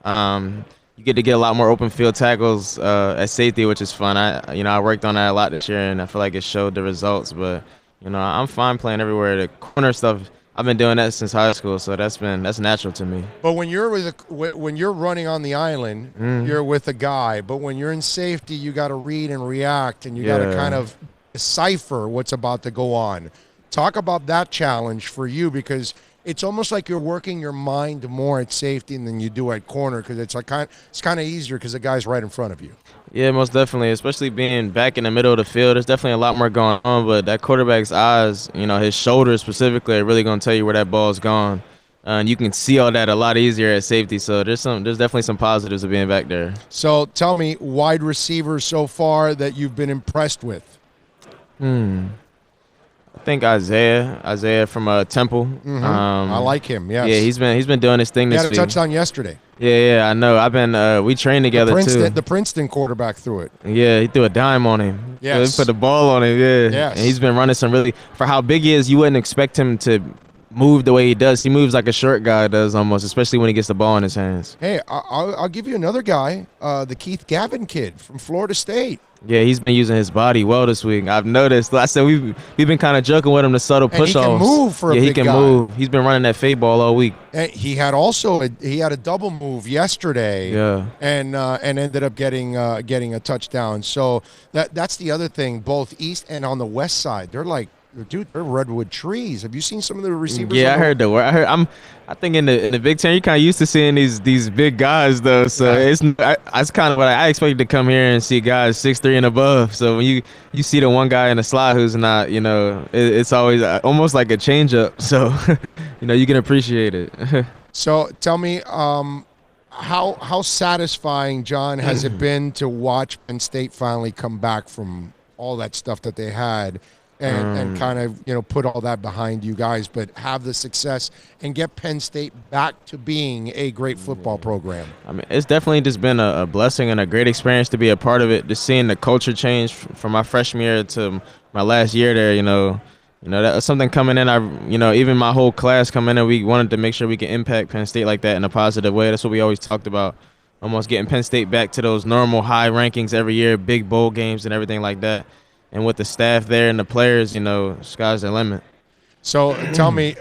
You get to get a lot more open field tackles at safety, which is fun. I worked on that a lot this year, and I feel like it showed the results. But I'm fine playing everywhere. The corner stuff, I've been doing that since high school, so that's natural to me. But when you're when you're running on the island, you're with a guy. But when you're in safety, you got to read and react, and you got to kind of decipher what's about to go on. Talk about that challenge for you, because it's almost like you're working your mind more at safety than you do at corner, because it's kind of easier because the guy's right in front of you. Yeah, most definitely, especially being back in the middle of the field. There's definitely a lot more going on, but that quarterback's eyes, his shoulders specifically, are really going to tell you where that ball's gone. And you can see all that a lot easier at safety, so there's definitely some positives of being back there. So tell me, wide receivers so far that you've been impressed with? I think Isaiah from Temple. I like him. Yes. Yeah, he's been doing his thing this week. He had a touchdown yesterday. Yeah, I know. I've been we trained together too. The Princeton quarterback threw it. Yeah, he threw a dime on him. Yes. He put the ball on him. Yeah. Yes. And he's been running some really for how big he is. You wouldn't expect him to move the way he does. He moves like a short guy does almost, especially when he gets the ball in his hands. Hey, I'll give you another guy, the Keith Gavin kid from Florida State. Yeah, he's been using his body well this week. I've noticed. I said we've been kind of joking with him, the subtle push-offs. And he can move for a big guy. Yeah, he can move. He's been running that fade ball all week. And he had a double move yesterday. Yeah. And ended up getting a touchdown. So that's the other thing. Both east and on the west side, they're redwood trees. Have you seen some of the receivers? Yeah, I heard. I think in the Big Ten, you're kind of used to seeing these big guys though. So it's kind of what I expected to come here and see guys 6'3" and above. So when you see the one guy in the slot who's not, it's always almost like a change up. So you can appreciate it. So tell me, how satisfying, John, has it been to watch Penn State finally come back from all that stuff that they had? And kind of, put all that behind you guys, but have the success and get Penn State back to being a great football program. I mean, it's definitely just been a blessing and a great experience to be a part of it. Just seeing the culture change from my freshman year to my last year there, that was something coming in. Even my whole class coming in, we wanted to make sure we could impact Penn State like that in a positive way. That's what we always talked about, almost getting Penn State back to those normal high rankings every year, big bowl games and everything like that. And with the staff there and the players, sky's the limit. So tell me,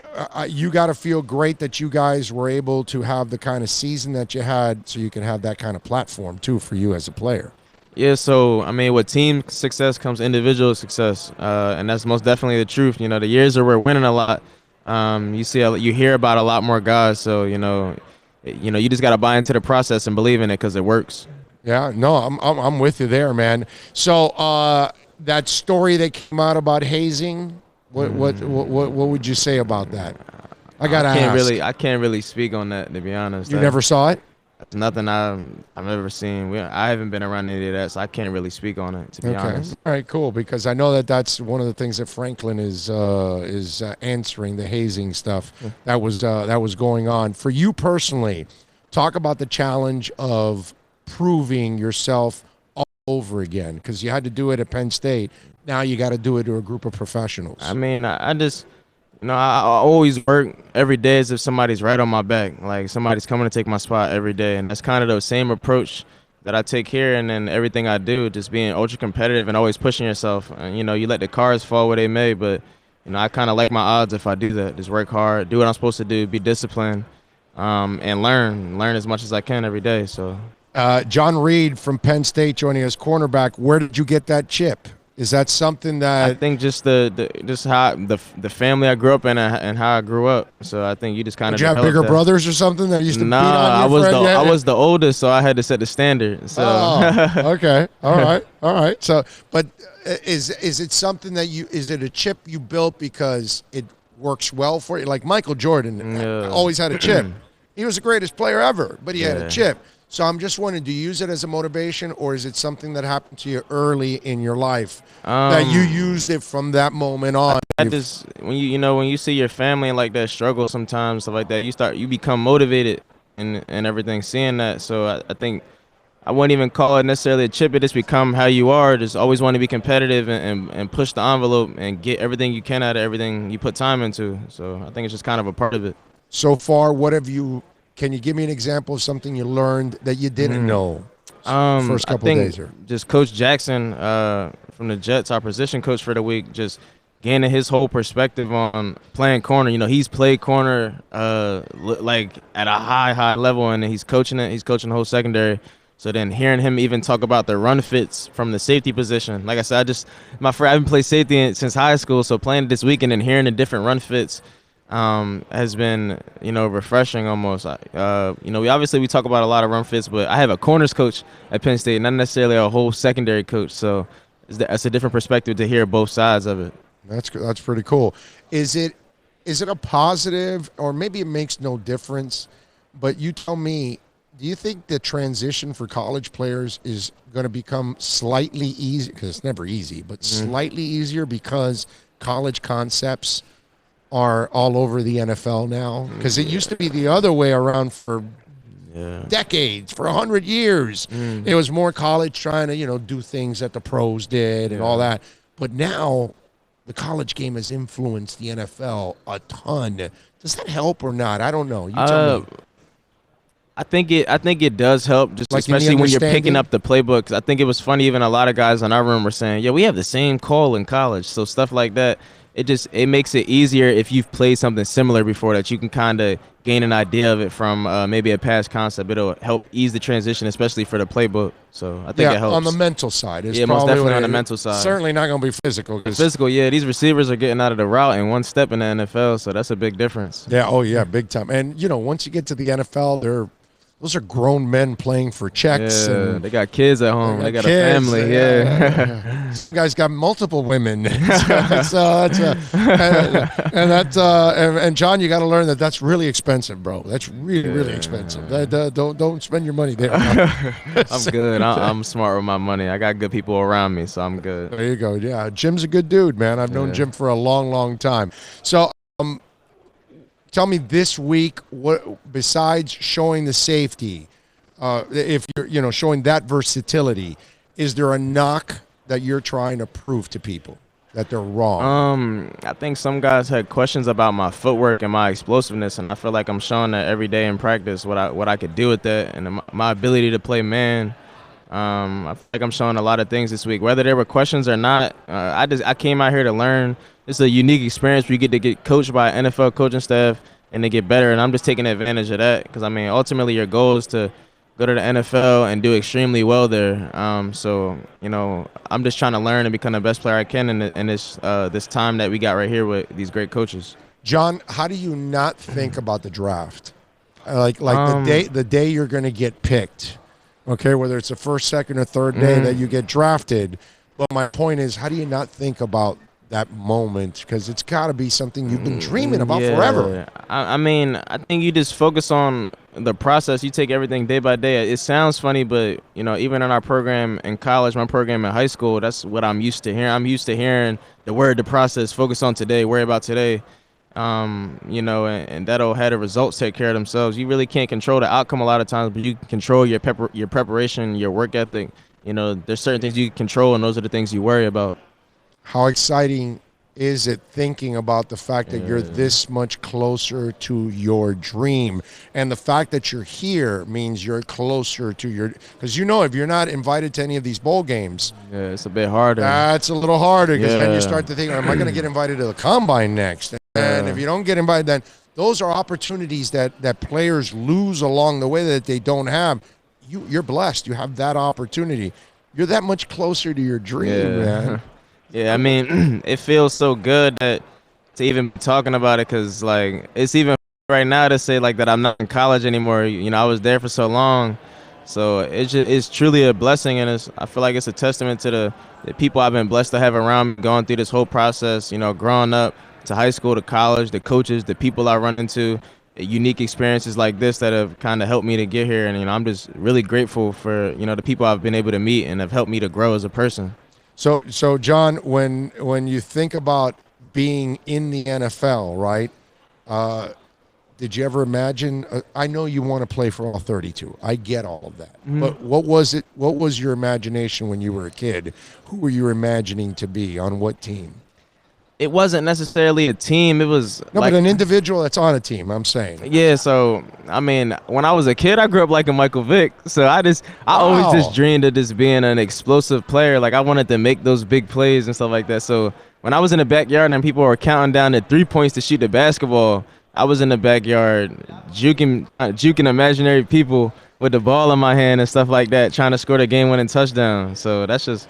you got to feel great that you guys were able to have the kind of season that you had so you can have that kind of platform, too, for you as a player. Yeah, so, I mean, with team success comes individual success, and that's most definitely the truth. The years where we're winning a lot, you hear about a lot more guys, so, you just got to buy into the process and believe in it because it works. Yeah, no, I'm with you there, man. So, that story that came out about hazing, what would you say about that? I can't really speak on that, to be honest. You never saw it? That's nothing I've ever seen. I haven't been around any of that, so I can't really speak on it, to be honest. All right, cool. Because I know that's one of the things that Franklin is answering, the hazing stuff that was going on. For you personally, talk about the challenge of proving yourself over again, because you had to do it at Penn State. Now you got to do it to a group of professionals. I mean, I just, I always work every day as if somebody's right on my back, like somebody's coming to take my spot every day, and that's kind of the same approach that I take here, and then everything I do, just being ultra competitive and always pushing yourself. And, you let the cards fall where they may, but I kind of like my odds if I do that. Just work hard, do what I'm supposed to do, be disciplined, and learn as much as I can every day. So. John Reed from Penn State joining us, cornerback. Where did you get that chip? Is that something that I think just how the family I grew up in and how I grew up. So I think you just kind of. Did you have bigger brothers or something that used to beat on you? I was the oldest, so I had to set the standard. So. Oh, okay, all right. So, but is it something that is it a chip you built because it works well for you? Like Michael Jordan always had a chip. He was the greatest player ever, but he had a chip. So I'm just wondering, do you use it as a motivation, or is it something that happened to you early in your life that you used it from that moment on? When you see your family like that struggle sometimes, stuff like that, you become motivated and everything, seeing that. So I think I wouldn't even call it necessarily a chip. It just become how you are. Just always want to be competitive and push the envelope and get everything you can out of everything you put time into. So I think it's just kind of a part of it. So far, can you give me an example of something you learned that you didn't know first couple of days here? Just Coach Jackson from the Jets, our position coach for the week, just gaining his whole perspective on playing corner. He's played corner like at a high level, and he's coaching it. He's coaching the whole secondary. So then hearing him even talk about the run fits from the safety position. Like I said, I haven't played safety since high school, so playing this weekend and hearing the different run fits has been, refreshing almost. We talk about a lot of run fits, but I have a corners coach at Penn State, not necessarily a whole secondary coach. So that's a different perspective to hear both sides of it. That's pretty cool. Is it a positive, or maybe it makes no difference, but you tell me, do you think the transition for college players is going to become slightly easy, because it's never easy, but slightly easier because college concepts are all over the NFL now? Because it used to be the other way around for decades, for 100 years. It was more college trying to, do things that the pros did and all that. But now the college game has influenced the NFL a ton. Does that help or not? I don't know. You tell me. I think it does help, just Like especially when you're picking up the playbooks. I think it was funny, even a lot of guys in our room were saying, "Yeah, we have the same call in college." So stuff like that, it makes it easier if you've played something similar before, that you can kind of gain an idea of it from maybe a past concept. It'll help ease the transition, especially for the playbook. So I think it helps. On the mental side. Most definitely on the mental side. Certainly not going to be physical. Physical, yeah. These receivers are getting out of the route in one step in the NFL, so that's a big difference. Yeah, big time. And, once you get to the NFL, those are grown men playing for checks. Yeah, and they got kids at home. They got kids, a family. Yeah. Some guys got multiple women. And John, you got to learn that's really expensive, bro. That's really, really expensive. Don't spend your money there. I'm good. I'm smart with my money. I got good people around me, so I'm good. There you go. Yeah, Jim's a good dude, man. I've known Jim for a long, long time. So, tell me this week, what besides showing the safety, if you're showing that versatility, is there a knock that you're trying to prove to people that they're wrong? I think some guys had questions about my footwork and my explosiveness, and I feel like I'm showing that every day in practice what I could do with that, and my ability to play man. I feel like I'm showing a lot of things this week, whether there were questions or not. I came out here to learn. It's a unique experience where you get to get coached by an NFL coaching staff and to get better, and I'm just taking advantage of that because, ultimately your goal is to go to the NFL and do extremely well there. So, I'm just trying to learn and become the best player I can in this time that we got right here with these great coaches. John, how do you not think about the draft? The day you're going to get picked, okay, whether it's the first, second, or third day that you get drafted. But my point is, how do you not think about that moment? Because it's got to be something you've been dreaming about forever. I think you just focus on the process. You take everything day by day. It sounds funny, but even in our program in college, my program in high school, that's what I'm used to hearing. I'm used to hearing the process, focus on today, worry about today. And that'll have the results take care of themselves. You really can't control the outcome a lot of times, but you can control your preparation, your work ethic. There's certain things you can control, and those are the things you worry about. How exciting is it thinking about the fact that you're this much closer to your dream? And the fact that you're here means you're closer to your – because if you're not invited to any of these bowl games – yeah, it's a bit harder. That's a little harder because then you start to think, am I going to get invited to the Combine next? And if you don't get invited, then those are opportunities that players lose along the way that they don't have. You're blessed. You have that opportunity. You're that much closer to your dream, man. Yeah, it feels so good to even be talking about it because, it's even right now to say, that I'm not in college anymore. I was there for so long. So it's truly a blessing, and I feel like it's a testament to the people I've been blessed to have around me going through this whole process, growing up to high school to college, the coaches, the people I run into, unique experiences like this that have kind of helped me to get here. And, I'm just really grateful for, the people I've been able to meet and have helped me to grow as a person. So John, when you think about being in the NFL, right, did you ever imagine I know you want to play for all 32. I get all of that. But what was your imagination when you were a kid? Who were you imagining to be on what team? It wasn't necessarily a team. It was but an individual that's on a team, I'm saying. Yeah, so, when I was a kid, I grew up like a Michael Vick. So I always just dreamed of just being an explosive player. I wanted to make those big plays and stuff like that. So when I was in the backyard and people were counting down to 3 points to shoot the basketball, I was in the backyard juking imaginary people with the ball in my hand and stuff like that, trying to score the game-winning touchdown. So that's just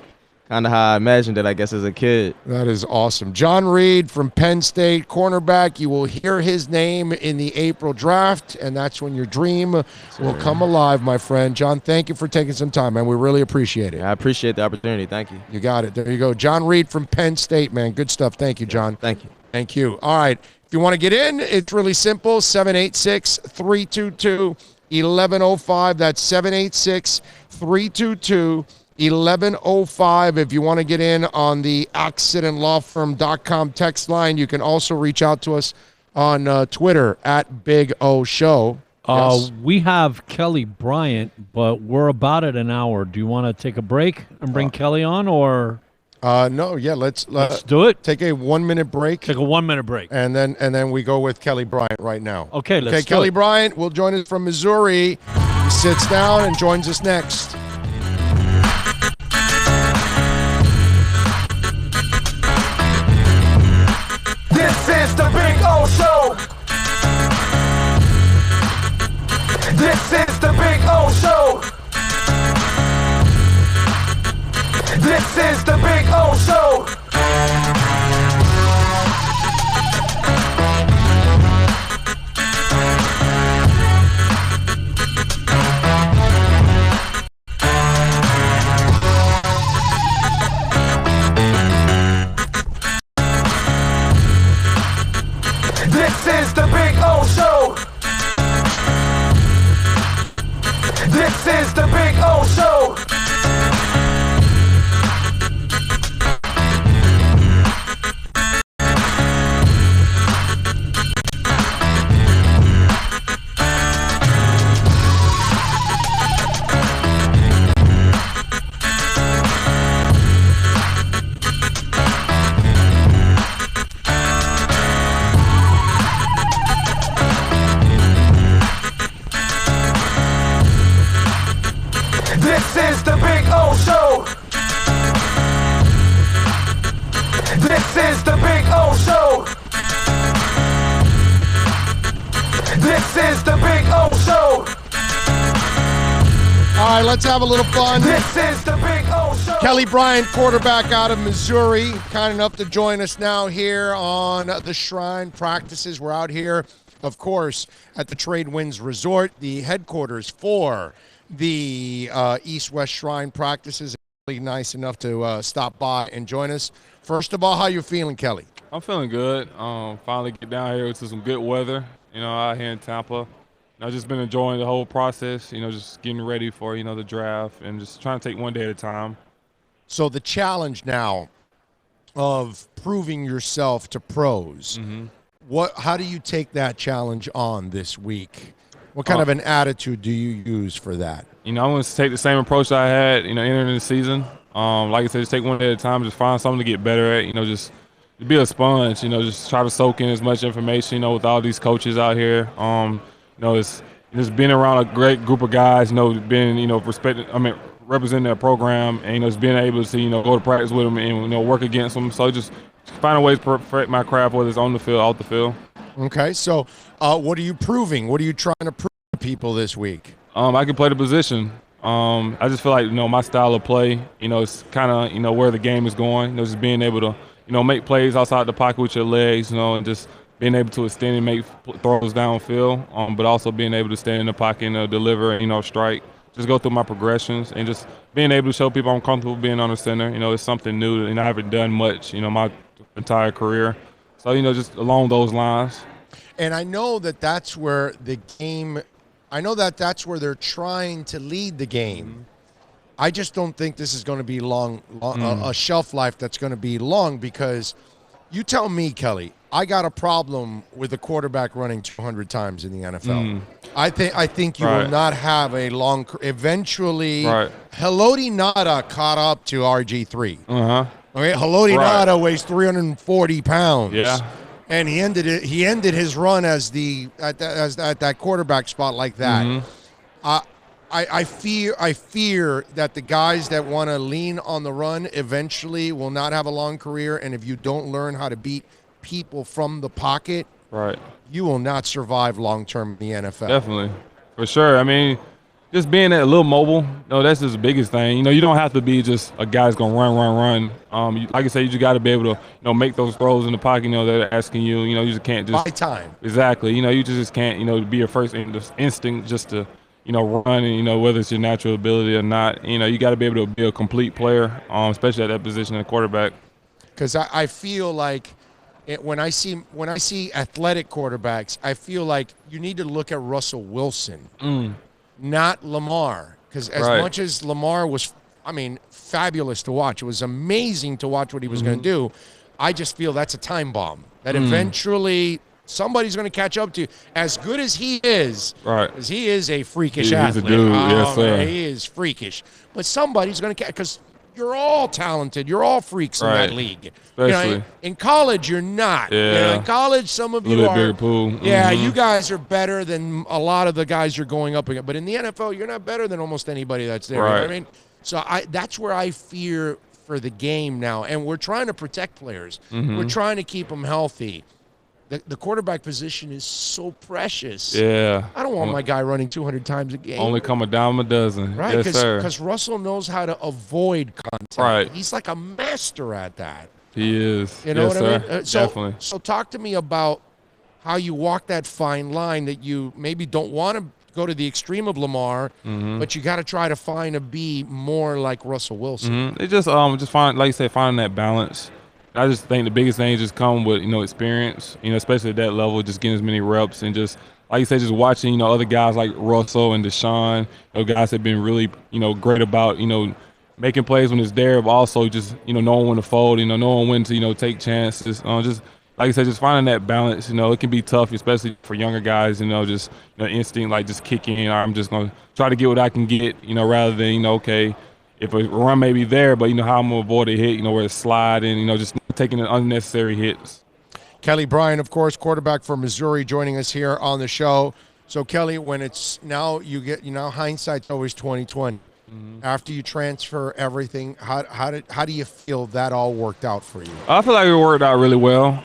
kind of how I imagined it, I guess, as a kid. That is awesome. John Reid from Penn State, cornerback. You will hear his name in the April draft, and that's when your dream will come alive, my friend. John, thank you for taking some time, man. We really appreciate it. I appreciate the opportunity. Thank you. You got it. There you go. John Reid from Penn State, man. Good stuff. Thank you, John. Thank you. Thank you. All right. If you want to get in, it's really simple. 786-322-1105. That's 786-322-1105. 1105. If you want to get in on the accidentlawfirm.com text line, you can also reach out to us on Twitter at Big O Show. Yes. We have Kelly Bryant, but we're about at an hour. Do you want to take a break and bring Kelly on, or No, yeah, let's do it? Take a 1 minute break. Take a 1 minute break. And then we go with Kelly Bryant right now. Okay, let's do Kelly it. Bryant will join us from Missouri. He sits down and joins us next. This is the Big O Show. This is the Big O Show. This is the Big O Show. This is the Big O Show. This is the Big O Show. This is the Big O Show. This is the Big O Show. This is the Big O Show. All right, let's have a little fun. This is the Big O Show. Kelly Bryant, quarterback out of Missouri, kind enough to join us now here on the Shrine Practices. We're out here, of course, at the Trade Winds Resort, the headquarters for the East-West Shrine Practices. Really nice enough to stop by and join us. First of all, how you feeling, Kelly? I'm feeling good. Finally get down here to some good weather, out here in Tampa. I've just been enjoying the whole process, just getting ready for, the draft and just trying to take one day at a time. So the challenge now of proving yourself to pros, how do you take that challenge on this week? What kind of an attitude do you use for that? I'm going to take the same approach I had, entering the season. Like I said, just take one day at a time, just find something to get better at, just be a sponge, just try to soak in as much information, with all these coaches out here. It's just being around a great group of guys, being, representing their program and, just being able to, go to practice with them and, work against them. So just find a way to perfect my craft, whether it's on the field, off the field. Okay, so what are you proving? What are you trying to prove to people this week? I can play the position. I just feel like, my style of play, it's kind of, where the game is going. Just being able to, make plays outside the pocket with your legs, and just being able to extend and make throws downfield, but also being able to stand in the pocket and deliver, strike. Just go through my progressions and just being able to show people I'm comfortable being on the center. It's something new, and I haven't done much, my entire career. So, just along those lines. And I know that's where the game – I know that's where they're trying to lead the game. I just don't think this is going to be long a shelf life that's going to be long, because you tell me, Kelly, I got a problem with a quarterback running 200 times in the NFL. I think you will not have a long – eventually, Haloti Ngata caught up to RG3. Okay, Haloti Ngata weighs 340 pounds. Yeah. And he ended his run as at that quarterback spot like that. I fear that the guys that want to lean on the run eventually will not have a long career, and if you don't learn how to beat people from the pocket, you will not survive long term in the NFL. Definitely, for sure. Just being a little mobile, that's just the biggest thing. You don't have to be just a guy that's gonna run. Like I said, you just got to be able to, make those throws in the pocket. They're asking you. You just can't just buy time. Exactly. You just can't. Be your first instinct just to, run. And whether it's your natural ability or not. You got to be able to be a complete player, especially at that position of quarterback. Because I feel like when I see athletic quarterbacks, I feel like you need to look at Russell Wilson. Not Lamar, because as much as Lamar was, fabulous to watch, it was amazing to watch what he was going to do. I just feel that's a time bomb. That eventually Somebody's going to catch up to you. As good as he is, Right. because he is a freakish He's a athlete. dude, yes, sir. Man, he is freakish. But somebody's going to catch, because you're all talented. You're all freaks in that Right. league. Especially. In college, you're not. Yeah. In college, some of A you little are. bit bigger pool. Yeah, Mhm. you guys are better than a lot of the guys you're going up against. But in the NFL, you're not better than almost anybody that's there. You know what I Right. mean? So that's where I fear for the game now. And we're trying to protect players. Mhm. We're trying to keep them healthy. The quarterback position is so precious. Yeah. I don't want my guy running 200 times a game. Only come a dime a dozen. Right, Yes, sir. because Russell knows how to avoid contact. Right. He's like a master at that. He is. You know yes, what sir. I mean? So, Definitely. So talk to me about how you walk that fine line that you maybe don't want to go to the extreme of Lamar, Mhm. but you got to try to find to be more like Russell Wilson. It just find, like you said, finding that balance. I just think the biggest thing just come with experience. Especially at that level, just getting as many reps and just like you said, just watching other guys like Russell and Deshaun. Guys have been really great about making plays when it's there, but also just knowing when to fold. Knowing when to take chances. Just like I said, just finding that balance. It can be tough, especially for younger guys. Just instinct, like just kicking. I'm just gonna try to get what I can get. Rather than okay. If a run may be there, but how I'm going to avoid a hit, where it's sliding, just taking unnecessary hits. Kelly Bryant, of course, quarterback for Missouri, joining us here on the show. So, Kelly, when it's now hindsight's always 2020. After you transfer everything, how do you feel that all worked out for you? I feel like it worked out really well.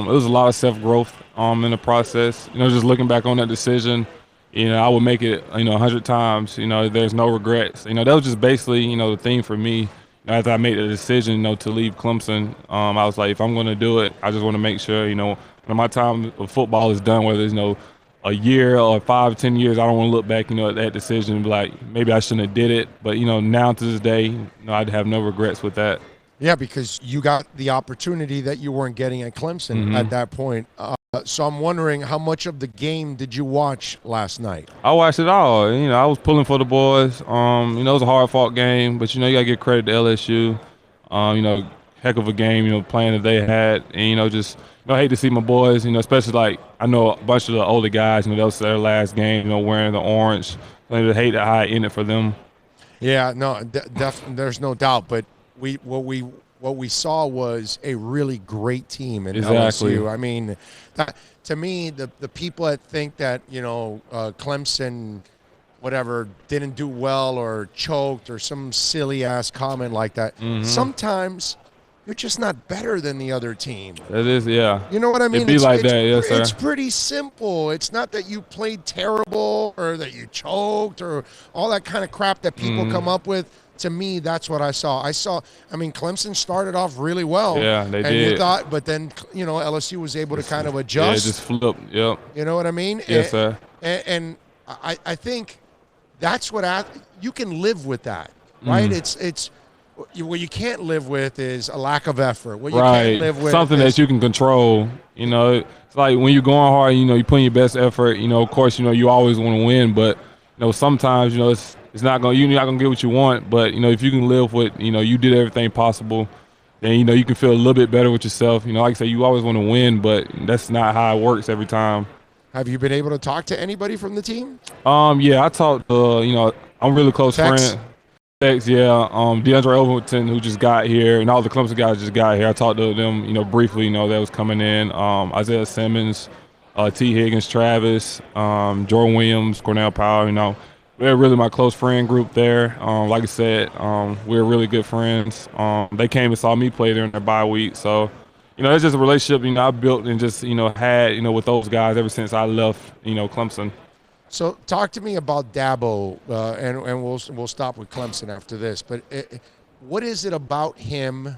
It was a lot of self-growth in the process. Just looking back on that decision, I would make it, 100 times. There's no regrets. That was just basically, the thing for me. After I made the decision, to leave Clemson, I was like, if I'm going to do it, I just want to make sure, when my time of football is done, whether it's, a year or 5, 10 years, I don't want to look back, at that decision and be like, maybe I shouldn't have did it. But, now to this day, I'd have no regrets with that. Yeah, because you got the opportunity that you weren't getting at Clemson at that point. So I'm wondering, how much of the game did you watch last night? I watched it all. I was pulling for the boys. It was a hard-fought game, but, you got to give credit to LSU. Heck of a game, playing that they had. And, just I hate to see my boys, especially like I know a bunch of the older guys, that was their last game, wearing the orange. I hate how I ended for them. Yeah, no, definitely, there's no doubt. But what we saw was a really great team in Exactly. LSU. I mean, to me, the people that think that Clemson, whatever, didn't do well or choked or some silly ass comment like that. Sometimes you're just not better than the other team. It is, yeah. You know what I mean? It'd be like that, yes, sir. It's pretty simple. It's not that you played terrible or that you choked or all that kind of crap that people come up with. To me, that's what I saw. Clemson started off really well. Yeah, they and did. You thought, but then, LSU was able to kind of adjust. Yeah, just flip, yep. You know what I mean? Yes, sir. And I think that's what you can live with that, right? It's what you can't live with is a lack of effort. What you can't live with something is, that you can control. It's like when you're going hard, you put in your best effort. Of course, you always want to win, but sometimes it's not you're not gonna get what you want. But if you can live with you did everything possible, then you can feel a little bit better with yourself. Like I say, you always want to win, but that's not how it works every time. Have you been able to talk to anybody from the team? Yeah, I talked to I'm really close friends. Yeah, DeAndre Overton, who just got here, and all the Clemson guys just got here. I talked to them, briefly, that was coming in. Isaiah Simmons, T. Higgins, Travis, Jordan Williams, Cornell Powell, they're really my close friend group there. Like I said, we're really good friends. They came and saw me play during their bye week. So, it's just a relationship, I built and just, had, with those guys ever since I left, Clemson. So talk to me about Dabo, and we'll stop with Clemson after this. But what is it about him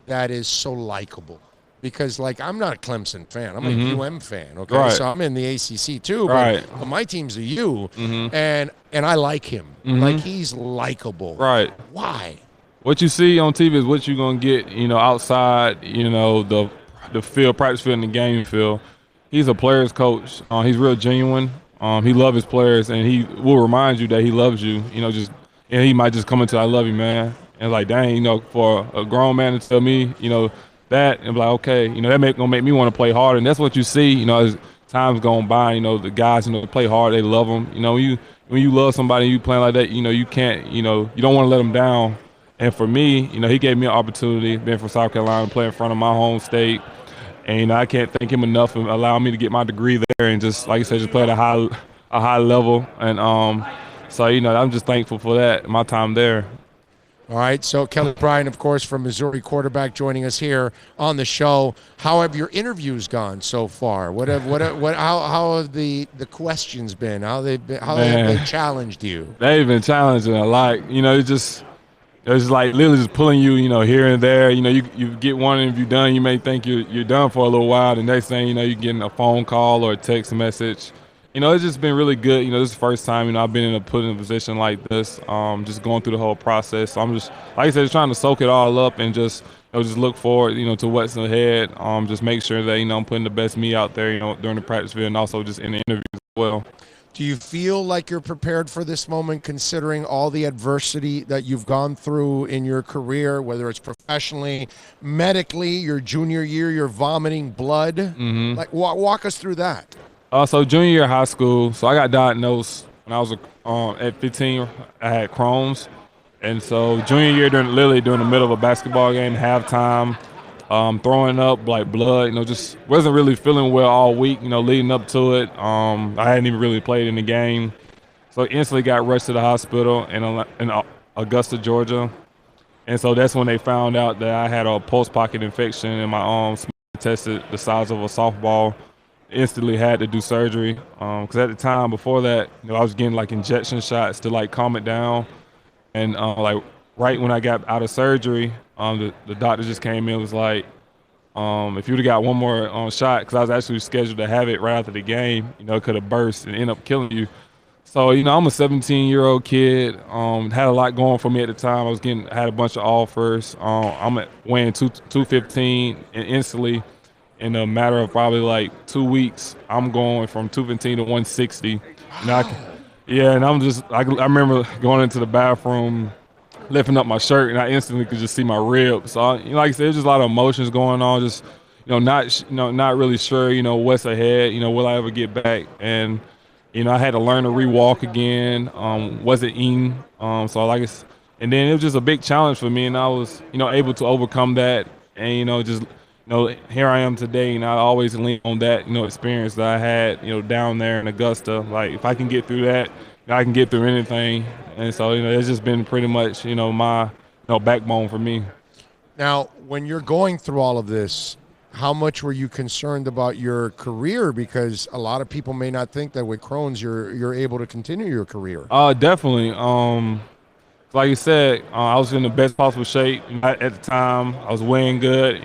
that is so likable? Because I'm not a Clemson fan, I'm a UM fan. Okay, right. So I'm in the ACC too. Right. But my team's a U, and I like him. Like he's likable. Right. Why? What you see on TV is what you're gonna get. Outside. The field, practice field, and the game field. He's a player's coach. He's real genuine. He loves his players, and he will remind you that he loves you. And he might just come into, I love you, man. And dang, for a grown man to tell me, that and be like, okay, that gonna make me want to play harder. And that's what you see, as time's gone by. The guys, play hard. They love them. When you love somebody, you playing like that. You can't. You don't want to let them down. And for me, he gave me an opportunity, being from South Carolina, play in front of my home state. And I can't thank him enough for allowing me to get my degree there and just, like I said, just play at a high level. And so, I'm just thankful for that, my time there. All right, so Kelly Bryant, of course, from Missouri quarterback, joining us here on the show. How have your interviews gone so far? How have the questions been? How have they challenged you? They've been challenging a lot. It's like literally just pulling you, here and there. You get one interview done, you may think you're done for a little while. The next thing, you're getting a phone call or a text message. It's just been really good. This is the first time, I've been put in a position like this, just going through the whole process. So I'm just, like I said, just trying to soak it all up and just, just look forward, to what's ahead. Just make sure that, I'm putting the best me out there, during the practice field and also just in the interviews as well. Do you feel like you're prepared for this moment, considering all the adversity that you've gone through in your career, whether it's professionally, medically, your junior year, you're vomiting blood? Mm-hmm. Like, walk us through that. So junior year of high school, so I got diagnosed when I was at 15. I had Crohn's. And so junior year, during the middle of a basketball game, halftime, throwing up like blood, just wasn't really feeling well all week, leading up to it. I hadn't even really played in the game. So instantly got rushed to the hospital in Augusta, Georgia. And so that's when they found out that I had a post-pocket infection in my arms, tested the size of a softball. Instantly had to do surgery. Because at the time before that, I was getting like injection shots to like calm it down. And like right when I got out of surgery, the doctor just came in and was like, if you would have got one more shot, because I was actually scheduled to have it right after the game, it could have burst and end up killing you. So, I'm a 17-year-old kid, had a lot going for me at the time. I had a bunch of offers. I'm weighing 215, and instantly, in a matter of probably like 2 weeks, I'm going from 215 to 160. Wow. And I remember going into the bathroom, lifting up my shirt, and I instantly could just see my ribs. So, like I said, there's just a lot of emotions going on. Just, not really sure, what's ahead. Will I ever get back? And, I had to learn to re-walk again. Wasn't eating. And then it was just a big challenge for me, and I was, able to overcome that. And, here I am today, and I always lean on that, experience that I had, down there in Augusta. Like, if I can get through that, I can get through anything. And so, it's just been pretty much, my, backbone for me. Now, when you're going through all of this, how much were you concerned about your career? Because a lot of people may not think that with Crohn's you're able to continue your career. Definitely. Like you said, I was in the best possible shape at the time. I was weighing good,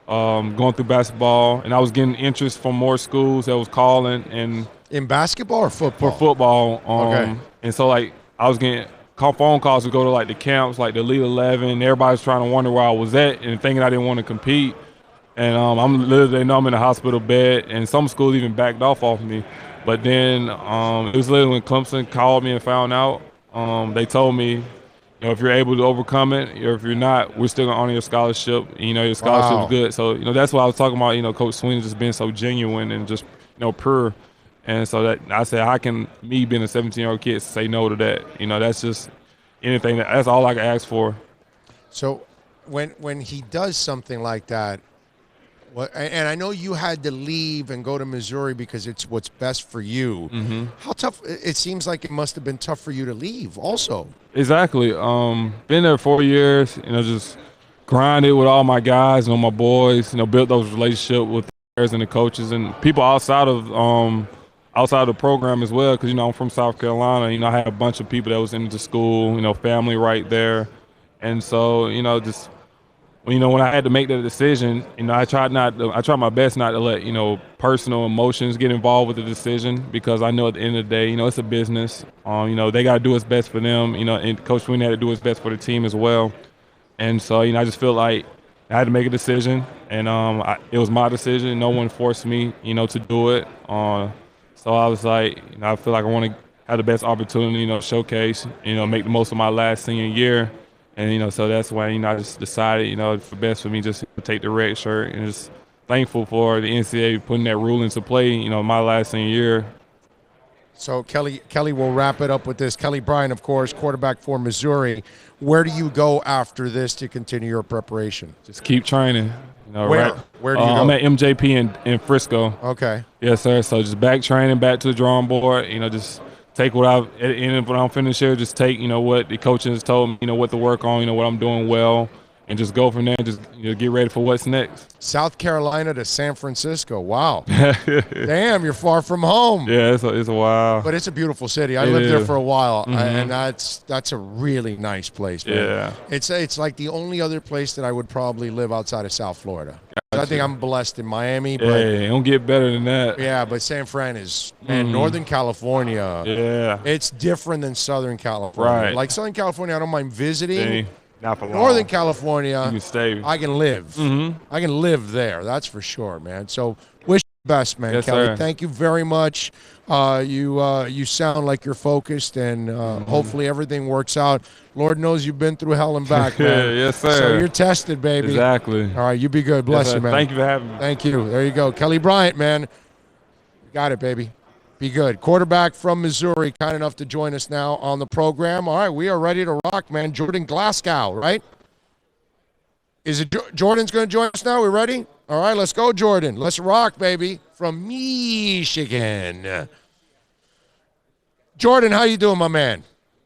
going through basketball, and I was getting interest from more schools that was calling. And in basketball or football? For football. Okay. And so, like, I was getting phone calls to go to, like, the camps, like the Elite 11. Everybody's trying to wonder where I was at and thinking I didn't want to compete. And I'm in a hospital bed, and some schools even backed off me. But then it was literally when Clemson called me and found out. They told me, if you're able to overcome it, or if you're not, we're still going to honor your scholarship. Your scholarship is good. So, that's why I was talking about, Coach Sweeney just being so genuine and just, pure. And so that I said, how can me being a 17-year-old kid say no to that? That's just anything. That's all I can ask for. So when he does something like that, and I know you had to leave and go to Missouri because it's what's best for you. Mm-hmm. How tough? It seems like it must have been tough for you to leave also. Exactly. Been there 4 years, just grinded with all my guys, my boys, built those relationships with the players and the coaches and people outside of the program as well, because, I'm from South Carolina. I had a bunch of people that was into school, family right there. And so, just when I had to make that decision, I tried my best not to let, personal emotions get involved with the decision, because I know at the end of the day, it's a business. They got to do what's best for them, and Coach Sweeney had to do what's best for the team as well. And so, I just feel like I had to make a decision, and it was my decision. No one forced me, to do it. So I was like, I feel like I want to have the best opportunity, showcase, make the most of my last senior year. And, so that's why, I just decided, it's best for me just to take the red shirt, and just thankful for the NCAA putting that rule into play, my last senior year. So Kelly will wrap it up with this. Kelly Bryant, of course, quarterback for Missouri. Where do you go after this to continue your preparation? Just keep training. Where? Where do you go? I'm at MJP in Frisco. Okay. Yes, sir. So just back training, back to the drawing board. Just take what when I'm finished here, just take, what the coaches told me, what to work on, what I'm doing well, and just go from there and just get ready for what's next. South Carolina to San Francisco. Wow. Damn, you're far from home. Yeah, it's a while. But it's a beautiful city. I lived there for a while, Mm-hmm. and that's a really nice place, man. Yeah. It's like the only other place that I would probably live outside of South Florida. Gotcha. I think I'm blessed in Miami. But it don't get better than that. Yeah, but San Fran is, man, Northern California. Yeah. It's different than Southern California. Right. Like Southern California, I don't mind visiting. Not for long. Northern California, You can stay. I can live. Mm-hmm. I can live there. That's for sure, man. So wish you the best, man. Yes, Kelly, sir. thank you very much. You sound like you're focused, and hopefully everything works out. Lord knows you've been through hell and back, man. Yes, sir. So you're tested, baby. Exactly. All right, you be good. Bless Yes, you, sir. man. Thank you for having me. Thank you. There you go. Kelly Bryant, man. You got it, baby. Be good. Quarterback from Missouri, kind enough to join us now on the program. All right, we are ready to rock, man. Jordan Glasgow, right? Is it Jordan's going to join us now? We ready? All right, let's go, Jordan. Let's rock, baby, from Michigan. Jordan, how you doing, my man?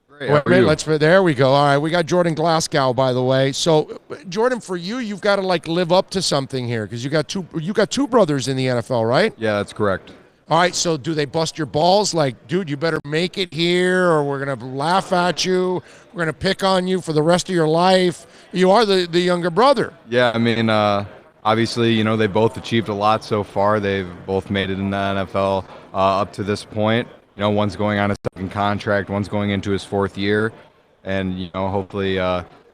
Great. How are you? There we go. All right, we got Jordan Glasgow, by the way. So, Jordan, for you, you've got to live up to something here because you got two brothers in the NFL, right? Yeah, that's correct. All right, so do they bust your balls like, dude, you better make it here, or we're going to laugh at you, we're going to pick on you for the rest of your life? You are the younger brother. Yeah, I mean, obviously, they both achieved a lot so far. They've both made it in the NFL up to this point. One's going on a second contract, one's going into his fourth year, and, hopefully,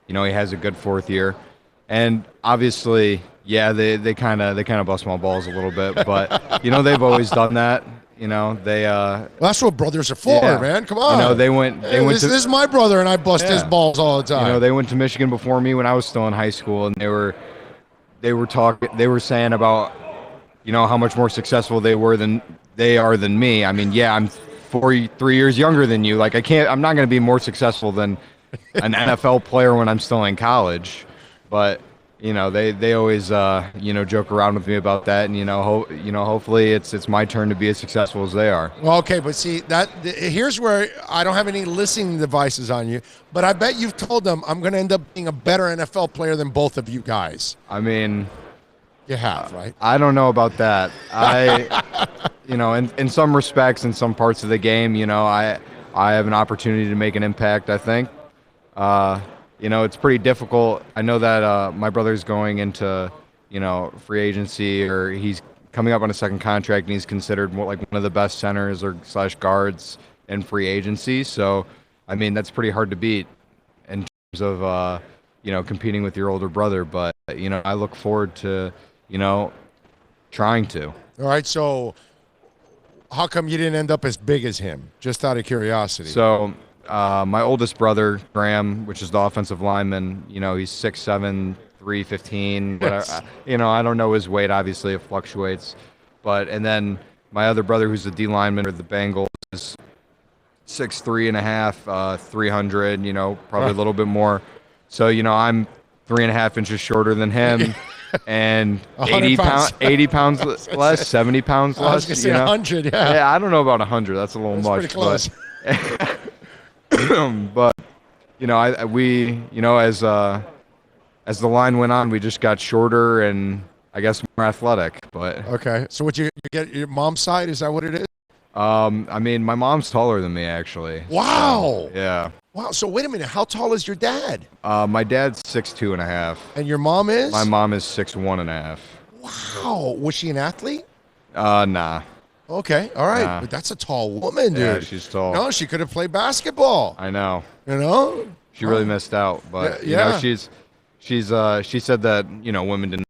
he has a good fourth year. And obviously, yeah, they kind of bust my balls a little bit, but they've always done that. They. Well, that's what brothers are for, man. Come on. They went. This is my brother, and I bust his balls all the time. They went to Michigan before me when I was still in high school, and they were saying about, how much more successful they are than me. I mean, yeah, I'm 3 years younger than you. Like, I'm not going to be more successful than an NFL player when I'm still in college, but. They always joke around with me about that, and hopefully it's my turn to be as successful as they are. Well, okay, but see here's where I don't have any listening devices on you, but I bet you've told them I'm going to end up being a better NFL player than both of you guys. I mean, you have, right? I don't know about that. In some respects, in some parts of the game, I have an opportunity to make an impact. I think. It's pretty difficult. I know that my brother's going into, free agency, or he's coming up on a second contract, and he's considered one of the best centers or / guards in free agency. So, I mean, that's pretty hard to beat in terms of, competing with your older brother. But, I look forward to, trying to. All right, so how come you didn't end up as big as him? Just out of curiosity. So... my oldest brother, Graham, which is the offensive lineman, he's 6'7", 315. Yes. I don't know his weight. Obviously, it fluctuates. And then my other brother, who's the D lineman for the Bengals, is 6'3.5", 300. Probably a little bit more. So I'm 3.5 inches shorter than him. And 80 pounds less, 70 pounds less. I was going to say 100, yeah. Yeah, I don't know about 100. That's a little much. Pretty close. But as the line went on, we just got shorter and I guess more athletic. But okay, so what you get your mom's side? Is that what it is? I mean, my mom's taller than me, actually. Wow. So, yeah. Wow. So wait a minute. How tall is your dad? My dad's 6'2.5". And your mom is? My mom is 6'1.5". Wow. Was she an athlete? Nah. Okay, all right. Nah. But that's a tall woman, dude. Yeah, she's tall. No, she could have played basketball. I know. She really missed out. But yeah. she said that women didn't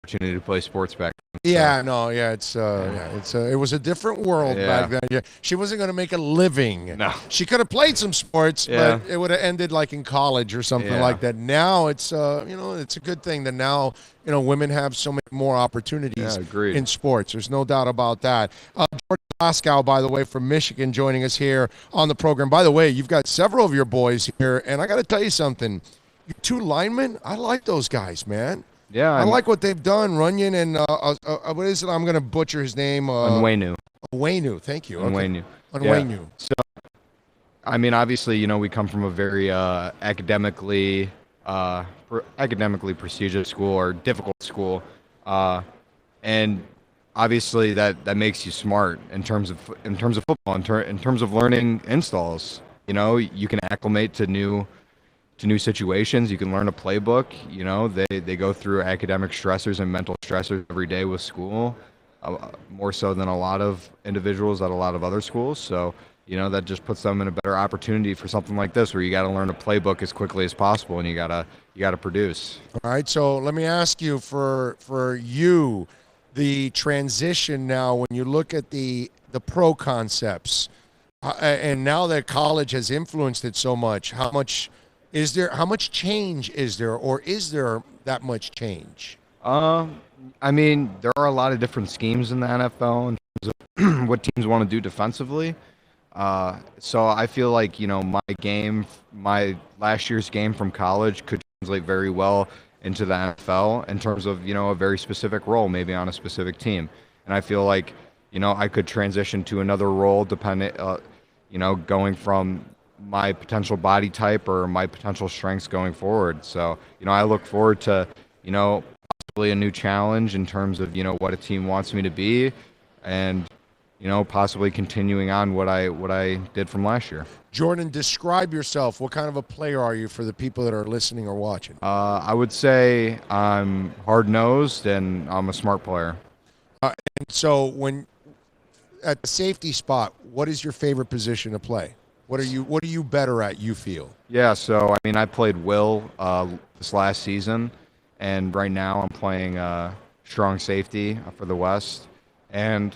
opportunity to play sports back then. Yeah, no, yeah, it was a different world back then. Yeah, she wasn't going to make a living. No, she could have played some sports, but it would have ended like in college or something like that. Now it's it's a good thing that now women have so many more opportunities in sports. There's no doubt about that. Jordan Glasgow, by the way, from Michigan, joining us here on the program. By the way, you've got several of your boys here, and I got to tell you something. You two linemen, I like those guys, man. Yeah, I like what they've done. Runyon and what is it? I'm going to butcher his name. Onwenu. Onwenu, thank you. Onwenu. Onwenu. So, I mean, obviously, we come from a very academically prestigious school or difficult school, and obviously that makes you smart in terms of football, in terms of learning installs. You can acclimate to new situations. You can learn a playbook. They go through academic stressors and mental stressors every day with school, more so than a lot of individuals at a lot of other schools. So that just puts them in a better opportunity for something like this, where you got to learn a playbook as quickly as possible, and you gotta produce. All right. So let me ask you, for you, the transition now when you look at the pro concepts, and now that college has influenced it so much, how much change is there, or is there that much change? I mean, there are a lot of different schemes in the NFL in terms of what teams want to do defensively. So I feel like, my last year's game from college could translate very well into the NFL in terms of, a very specific role, maybe on a specific team. And I feel like, I could transition to another role depending, going from my potential body type or my potential strengths going forward. So, I look forward to, possibly a new challenge in terms of, what a team wants me to be, and, possibly continuing on what I did from last year. Jordan, describe yourself. What kind of a player are you for the people that are listening or watching? I would say I'm hard-nosed and I'm a smart player. And so when at the safety spot, what is your favorite position to play? What are you better at, you feel? Yeah, so I mean, I played Will this last season, and right now I'm playing strong safety for the West. And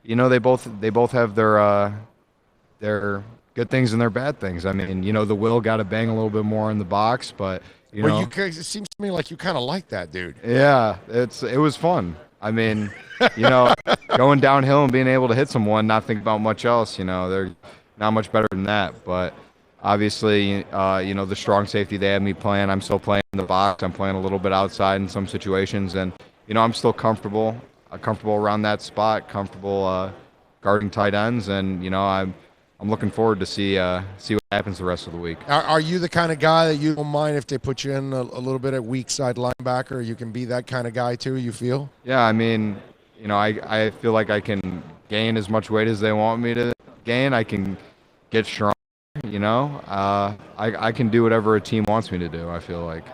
they both have their good things and their bad things. I mean, the Will got to bang a little bit more in the box, but it seems to me like you kind of like that, dude. Yeah, it was fun. I mean, going downhill and being able to hit someone, not think about much else. They're not much better than that. But obviously, the strong safety they have me playing, I'm still playing in the box. I'm playing a little bit outside in some situations, and I'm still comfortable around that spot, comfortable guarding tight ends, and I'm looking forward to see what happens the rest of the week. Are you the kind of guy that you don't mind if they put you in a little bit at weak side linebacker? You can be that kind of guy too, you feel? Yeah, I mean, I feel like I can gain as much weight as they want me to gain. I can get strong, I can do whatever a team wants me to do, I feel like.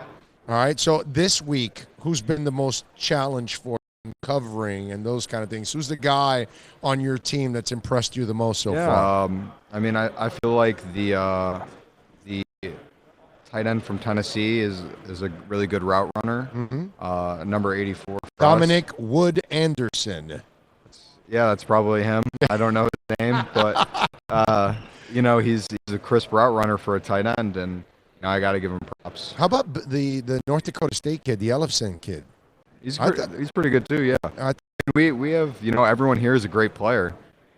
All right, so this week, who's been the most challenged for covering and those kind of things? Who's the guy on your team that's impressed you the most so far? I mean, I feel like the tight end from Tennessee is a really good route runner. Mm-hmm. Number 84. Dominic Wood Anderson. Yeah, that's probably him. I don't know his name, but he's a crisp route runner for a tight end, and I got to give him props. How about the North Dakota State kid, the Ellefson kid? He's pretty good too. Yeah. We have everyone here is a great player,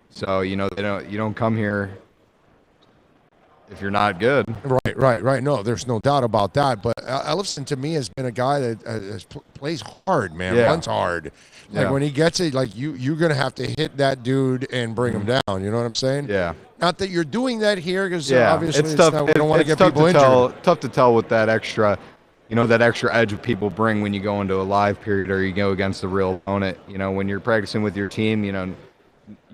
so you don't come here if you're not good. Right. No, there's no doubt about that. But Ellefson to me has been a guy that plays hard, man. Yeah. Runs hard. Like when he gets it, like you're gonna have to hit that dude and bring him down. You know what I'm saying? Yeah. Not that you're doing that here, because obviously it's tough. We don't want to get people injured. Tough to tell with that extra. That extra edge people bring when you go into a live period or you go against the real opponent. When you're practicing with your team, you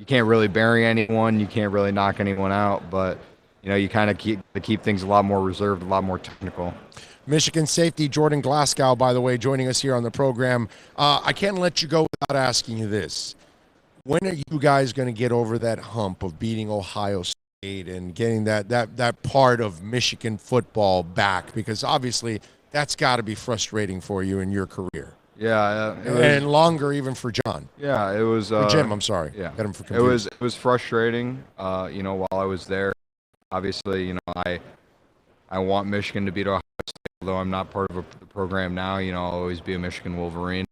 can't really bury anyone, you can't really knock anyone out, but you kind of keep things a lot more reserved, a lot more technical. Michigan safety Jordan Glasgow, by the way, joining us here on the program. I can't let you go without asking you this. When are you guys going to get over that hump of beating Ohio State and getting that part of Michigan football back? Because obviously that's got to be frustrating for you in your career. Yeah, and longer even for John. Yeah, it was for Jim. I'm sorry. Yeah, got him for it was frustrating. While I was there, obviously, I want Michigan to beat Ohio State, although I'm not part of the program now. I'll always be a Michigan Wolverine,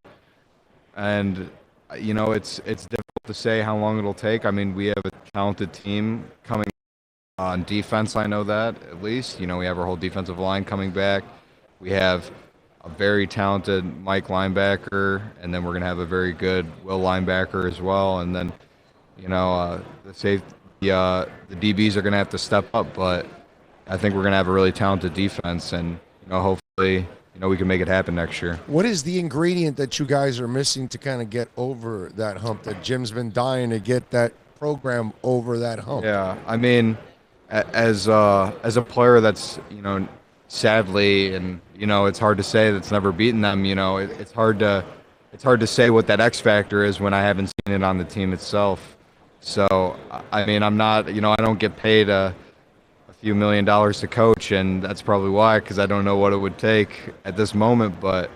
and it's difficult to say how long it'll take. I mean, we have a talented team coming on defense. I know that at least. We have our whole defensive line coming back. We have a very talented Mike linebacker, and then we're going to have a very good Will linebacker as well. And then, the DBs are going to have to step up, but I think we're going to have a really talented defense, and hopefully, we can make it happen next year. What is the ingredient that you guys are missing to kind of get over that hump? That Jim's been dying to get that program over that hump. Yeah, I mean, as a player that's sadly, and it's hard to say that's never beaten them. It's hard to say what that X factor is when I haven't seen it on the team itself. So I mean, I'm not, I don't get paid a few $1 million to coach, and that's probably why, because I don't know what it would take at this moment. But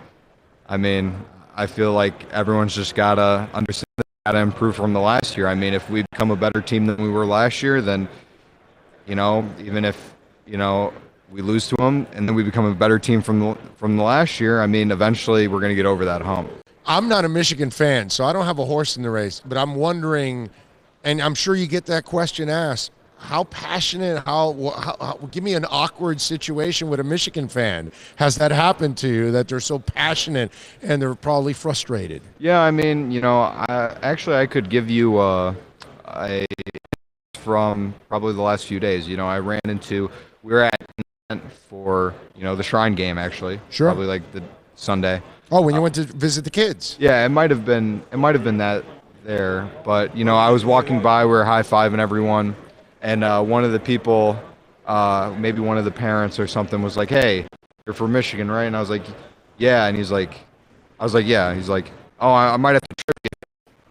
I mean, I feel like everyone's just gotta understand, gotta improve from the last year. I mean, if we become a better team than we were last year, then even if we lose to them and then we become a better team from the last year, I mean, eventually we're going to get over that hump. I'm not a Michigan fan, so I don't have a horse in the race, but I'm wondering, and I'm sure you get that question asked, how passionate, how give me an awkward situation with a Michigan fan. Has that happened to you, that they're so passionate and they're probably frustrated? Yeah, I mean, I could give you from probably the last few days. We were at for the Shrine game, actually. Sure. Probably like the Sunday. Oh, when you went to visit the kids. Yeah, it might have been that there, but I was walking by, we were high-fiving everyone, and one of the people, maybe one of the parents or something, was like, "Hey, you're from Michigan, right?" And I was like, "Yeah," and I was like, "Yeah." He's like, "Oh, I might have to trip you.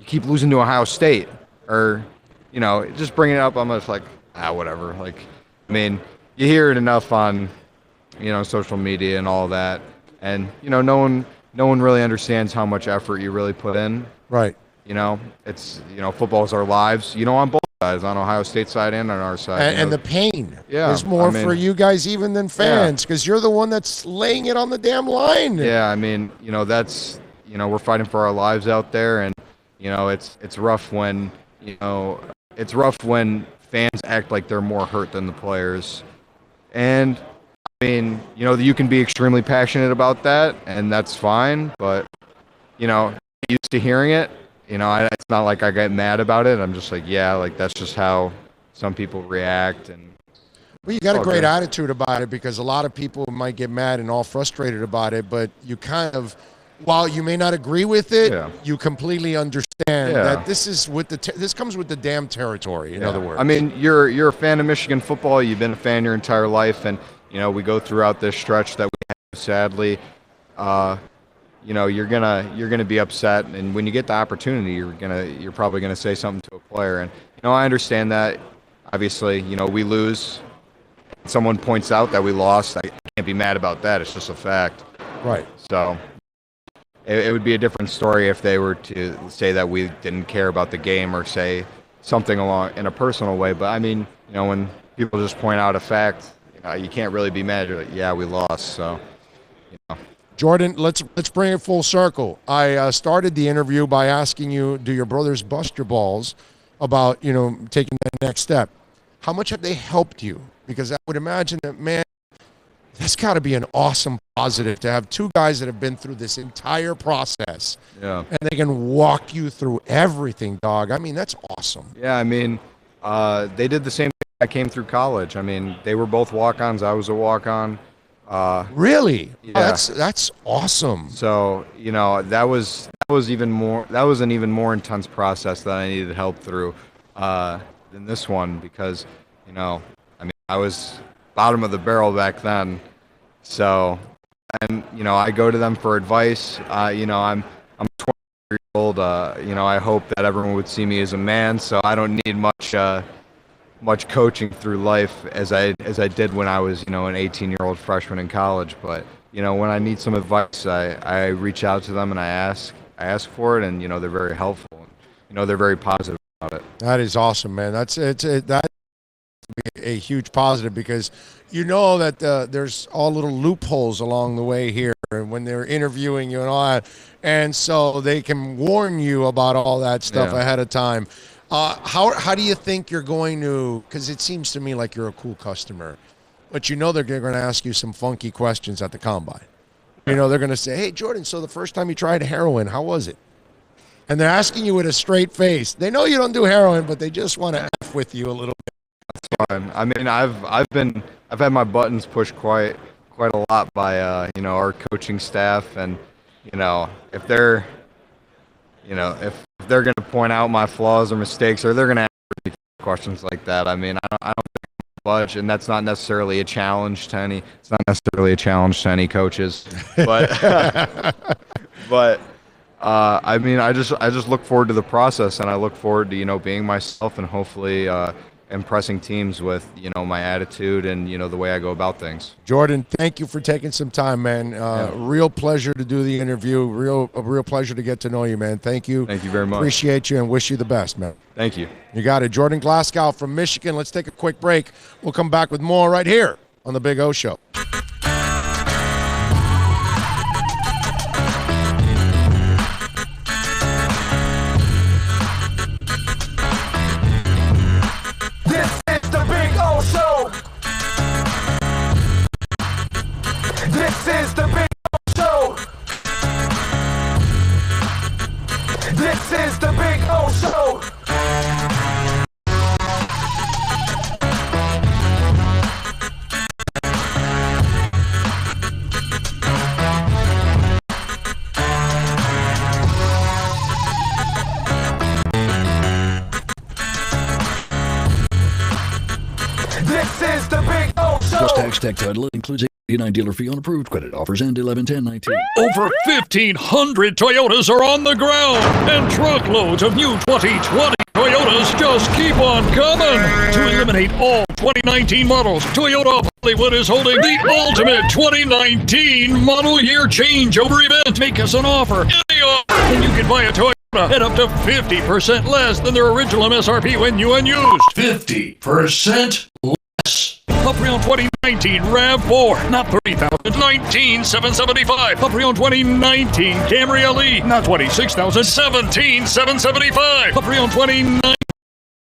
You keep losing to Ohio State," or just bringing it up. I'm just like, whatever. Like, I mean, you hear it enough on, social media and all that, and no one really understands how much effort you really put in. Right. It's football is our lives. On both sides, on Ohio State side and on our side. And the pain is I more mean, for you guys even than fans, because you're the one that's laying it on the damn line. Yeah, I mean, that's we're fighting for our lives out there, and it's rough when fans act like they're more hurt than the players. And I mean, you can be extremely passionate about that, and that's fine, but used to hearing it, it's not like I get mad about it. I'm just like, yeah, like that's just how some people react. And well, you got a great attitude about it, because a lot of people might get mad and all frustrated about it, but you kind of, while you may not agree with it, you completely understand that this is this comes with the damn territory. In other words, I mean, you're a fan of Michigan football. You've been a fan your entire life, and we go throughout this stretch that we have, sadly. You're gonna be upset, and when you get the opportunity, you're probably gonna say something to a player. And I understand that. Obviously, we lose. Someone points out that we lost. I can't be mad about that. It's just a fact. Right. So it would be a different story if they were to say that we didn't care about the game or say something along in a personal way. But I mean, when people just point out a fact, you can't really be mad. You're like, yeah, we lost. So. Jordan, let's bring it full circle. I started the interview by asking you, do your brothers bust your balls about, taking that next step? How much have they helped you? Because I would imagine that, man, that's got to be an awesome positive to have two guys that have been through this entire process. Yeah. And they can walk you through everything, dog. I mean, that's awesome. Yeah, I mean, they did the same thing. I came through college. I mean, they were both walk-ons. I was a walk-on. Really? Yeah. Oh, that's awesome. So that was an even more intense process that I needed help through than this one, because I mean, I was bottom of the barrel back then. So, and I go to them for advice. I'm 20 years old. I hope that everyone would see me as a man. So I don't need much coaching through life as I did when I was, an 18-year-old freshman in college. But, when I need some advice, I reach out to them and I ask for it, and, they're very helpful. They're very positive about it. That is awesome, man. That's a huge positive, because that there's all little loopholes along the way here when they're interviewing you and all that, and so they can warn you about all that stuff ahead of time. How do you think you're going to, because it seems to me like you're a cool customer, but they're going to ask you some funky questions at the combine. They're going to say, hey, Jordan, so the first time you tried heroin, how was it? And they're asking you with a straight face. They know you don't do heroin, but they just want to F with you a little bit. That's fine. I mean, I've had my buttons pushed quite a lot by our coaching staff, and if they're going to point out my flaws or mistakes, or they're going to ask questions like that, I mean, I don't think much, and that's not necessarily a challenge to any. It's not necessarily a challenge to any coaches, but but. I mean, I just look forward to the process, and I look forward to being myself, and hopefully impressing teams with my attitude and the way I go about things. Jordan, thank you for taking some time, man. Real pleasure to do the interview. A real pleasure to get to know you, man. Thank you. Thank you very much. Appreciate you and wish you the best, man. Thank you. You got it. Jordan Glasgow from Michigan. Let's take a quick break. We'll come back with more right here on the Big O Show. This is the Big O Show. This is the Big O Show. This is the Big O Show. Plus tax tech title includes a 89 dealer fee on approved credit. Offers end 11/10/19. Over 1,500 Toyotas are on the ground, and truckloads of new 2020 Toyotas just keep on coming. To eliminate all 2019 models, Toyota of Hollywood is holding the ultimate 2019 model year changeover event. Make us an offer, any offer, and you can buy a Toyota at up to 50% less than their original MSRP when new and used. 50% less. A pre-owned 2019 RAV4, not $30,000, $19,775. A pre-owned 2019 Camry LE, not $26,000, $17,775. A pre-owned 2019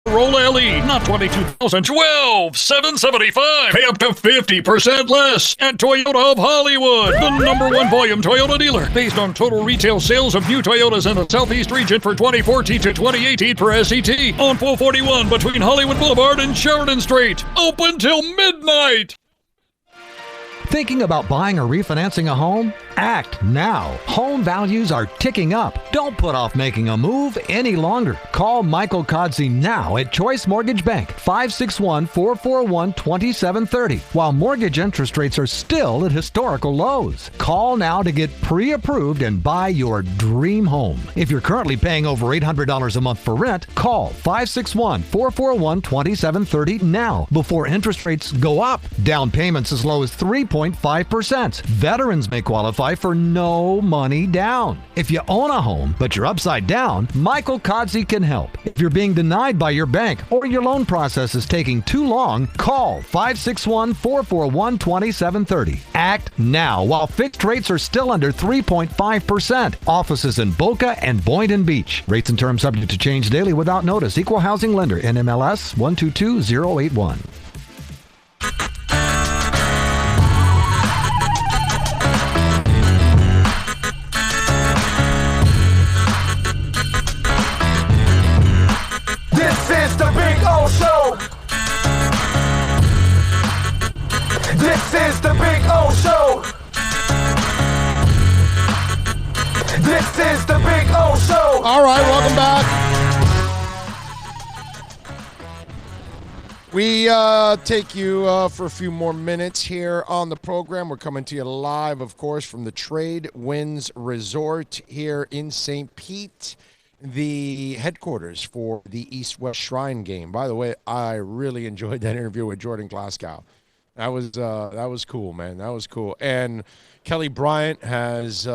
Corolla LE, not $22,000, $12,775. Pay up to 50% less at Toyota of Hollywood, the #1 volume Toyota dealer, based on total retail sales of new Toyotas in the Southeast region for 2014 to 2018 per SET, on 441 between Hollywood Boulevard and Sheridan Street. Open till midnight. Thinking about buying or refinancing a home? Act now. Home values are ticking up. Don't put off making a move any longer. Call Michael Kodsey now at Choice Mortgage Bank, 561-441-2730, while mortgage interest rates are still at historical lows. Call now to get pre-approved and buy your dream home. If you're currently paying over $800 a month for rent, call 561-441-2730 now before interest rates go up. Down payments as low as 3.5%. Veterans may qualify for no money down. If you own a home, but you're upside down, Michael Kodsey can help. If you're being denied by your bank or your loan process is taking too long, call 561-441-2730. Act now while fixed rates are still under 3.5%. Offices in Boca and Boynton Beach. Rates and terms subject to change daily without notice. Equal housing lender. NMLS 122081. This is the Big O Show. This is the Big O Show. This is the Big O Show. All right, welcome back. We take you for a few more minutes here on the program. We're coming to you live, of course, from the Trade Winds Resort here in St. Pete. the headquarters for the East-West Shrine game. By the way, I really enjoyed that interview with Jordan Glasgow. That was cool, man. That was cool. And Kelly Bryant has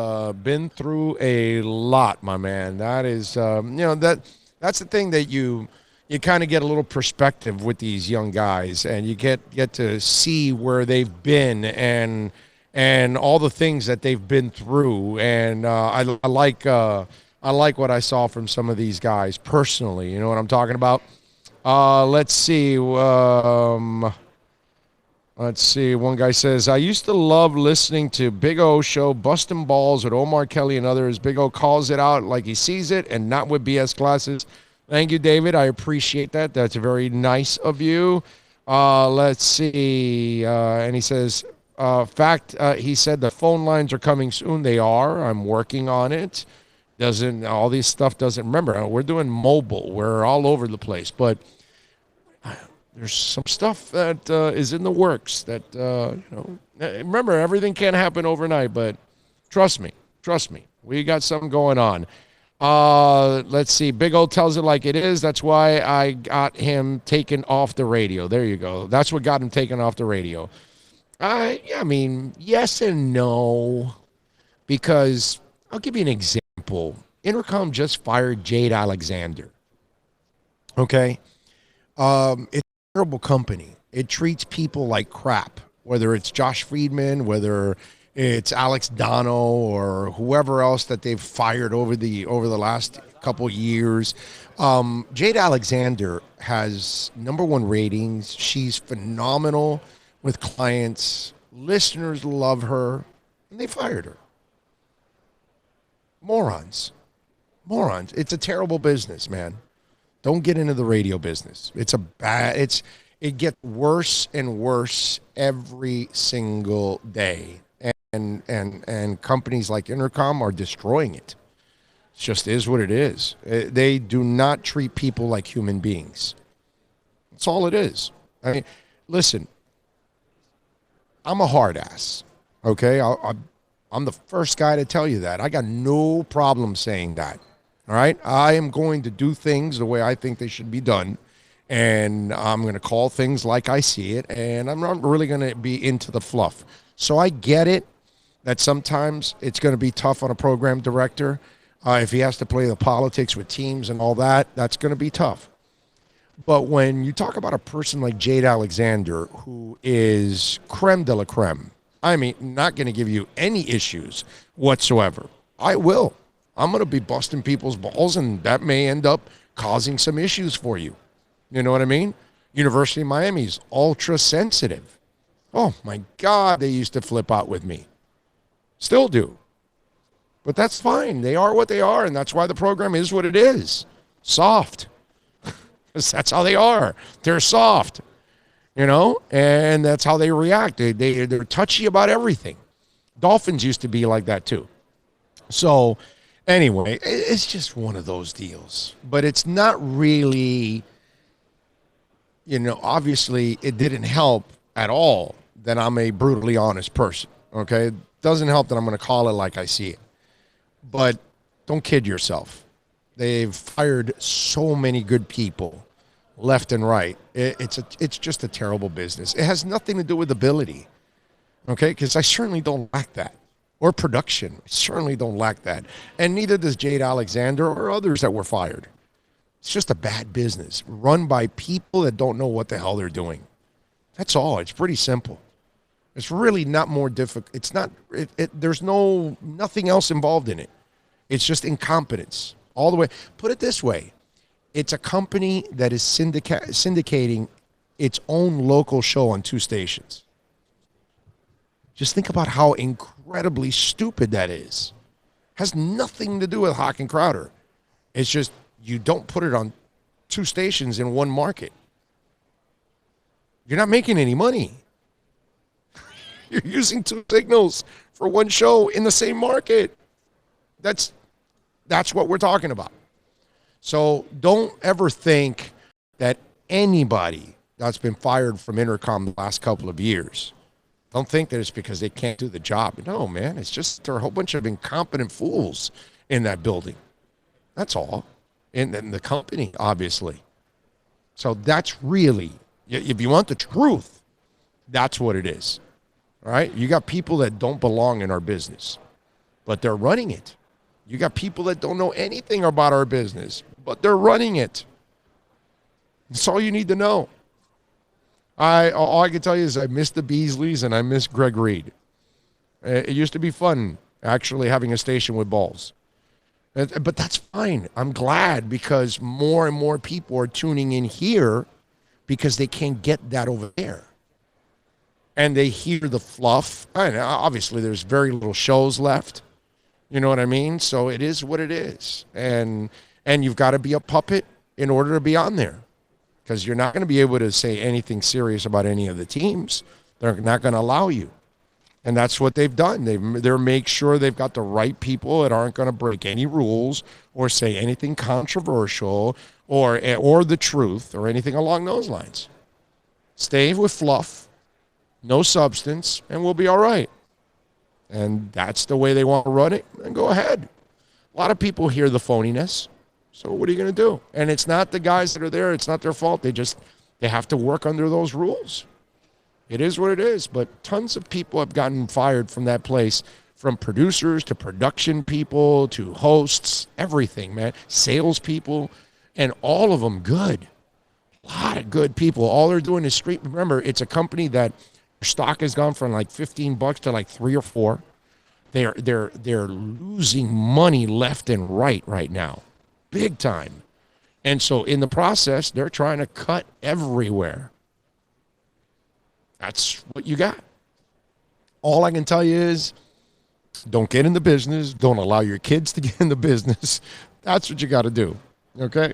been through a lot, my man. That is, that's the thing that you kind of get a little perspective with these young guys, and you get to see where they've been and all the things that they've been through. And I like what I saw from some of these guys personally. You know what I'm talking about? Let's see. Let's see. One guy says, I used to love listening to Big O show, Bustin' Balls with Omar Kelly and others. Big O calls it out like he sees it and not with BS classes. Thank you, David. I appreciate that. That's very nice of you. Let's see. And he says, he said the phone lines are coming soon. They are. I'm working on it. All these stuff doesn't, remember, we're doing mobile. We're all over the place. But there's some stuff that is in the works that, remember, everything can't happen overnight, but trust me, we got something going on. Let's see. Big O tells it like it is. That's why I got him taken off the radio. There you go. That's what got him taken off the radio. I mean, yes and no, because I'll give you an example. Intercom just fired Jade Alexander. Okay? It's a terrible company. It treats people like crap, whether it's Josh Friedman, whether it's Alex Dono or whoever else that they've fired over the last couple years. Jade Alexander has #1 ratings. She's phenomenal with clients. Listeners love her, and they fired her. Morons. It's a terrible business, man. Don't get into the radio business. It gets worse and worse every single day. And companies like Intercom are destroying it. It just is what it is. They do not treat people like human beings. That's all it is. I mean, listen, I'm a hard ass, okay? I'm the first guy to tell you that. I got no problem saying that, all right? I am going to do things the way I think they should be done, and I'm going to call things like I see it, and I'm not really going to be into the fluff. So I get it that sometimes it's going to be tough on a program director. If he has to play the politics with teams and all that, that's going to be tough. But when you talk about a person like Jade Alexander, who is creme de la creme, I mean, not going to give you any issues whatsoever. I'm going to be busting people's balls, and that may end up causing some issues for you. You know what I mean? University of Miami's ultra sensitive. Oh, my God, they used to flip out with me. Still do. But that's fine. They are what they are, and that's why the program is what it is. Soft. That's how they are. They're soft, and that's how they react. They're touchy about everything. Dolphins used to be like that too. So anyway, it's just one of those deals. But it's not really, obviously it didn't help at all that I'm a brutally honest person, okay? It doesn't help that I'm going to call it like I see it. But don't kid yourself. They've fired so many good people left and right. It's just a terrible business. It has nothing to do with ability, okay? Because I certainly don't lack that. Or production. I certainly don't lack that. And neither does Jade Alexander or others that were fired. It's just a bad business run by people that don't know what the hell they're doing. That's all. It's pretty simple. It's really not more difficult. It's not, there's nothing else involved in it. It's just incompetence all the way. Put it this way. It's a company that is syndicating its own local show on 2 stations. Just think about how incredibly stupid that is. Has nothing to do with Hawk and Crowder. It's just you don't put it on 2 stations in one market. You're not making any money. You're using 2 signals for one show in the same market. That's what we're talking about. So don't ever think that anybody that's been fired from Intercom the last couple of years, don't think that it's because they can't do the job. No, man, it's just there are a whole bunch of incompetent fools in that building. That's all. in the company, obviously. So that's really, if you want the truth, that's what it is. All right? You got people that don't belong in our business, but they're running it. You got people that don't know anything about our business, but they're running it. That's all you need to know. All I can tell you is I miss the Beasleys and I miss Greg Reed. It used to be fun actually having a station with balls. But that's fine. I'm glad because more and more people are tuning in here because they can't get that over there. And they hear the fluff. And obviously, there's very little shows left. You know what I mean? So it is what it is. And you've got to be a puppet in order to be on there because you're not going to be able to say anything serious about any of the teams. They're not going to allow you. And that's what they've done. They're make sure they've got the right people that aren't going to break any rules or say anything controversial or the truth or anything along those lines. Stay with fluff, no substance, and we'll be all right. And that's the way they want to run it, and go ahead. A lot of people hear the phoniness, so what are you going to do? And it's not the guys that are there. It's not their fault. They have to work under those rules. It is what it is, but tons of people have gotten fired from that place, from producers to production people to hosts, everything, man. Salespeople, and all of them good. A lot of good people. All they're doing is street. Remember, it's a company that stock has gone from like $15 to like $3 or $4. They're losing money left and right now, big time. And so in the process, they're trying to cut everywhere. That's what you got. All I can tell you is don't get in the business. Don't allow your kids to get in the business. That's what you got to do. Okay?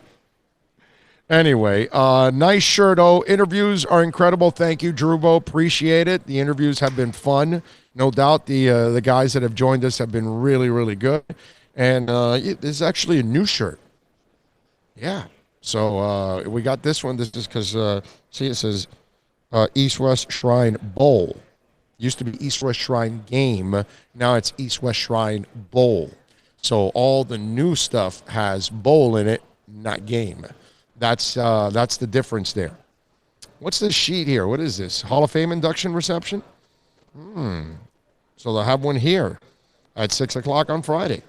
Anyway, nice shirt. Interviews are incredible. Thank you, Drubo. Appreciate it. The interviews have been fun. No doubt the guys that have joined us have been really, really good. And this is actually a new shirt. Yeah. So we got this one. This is because, see, it says East-West Shrine Bowl. Used to be East-West Shrine Game. Now it's East-West Shrine Bowl. So all the new stuff has bowl in it, not game. That's the difference there. What's this sheet here? What is this? Hall of Fame induction reception? So they'll have one here at 6 o'clock on Friday.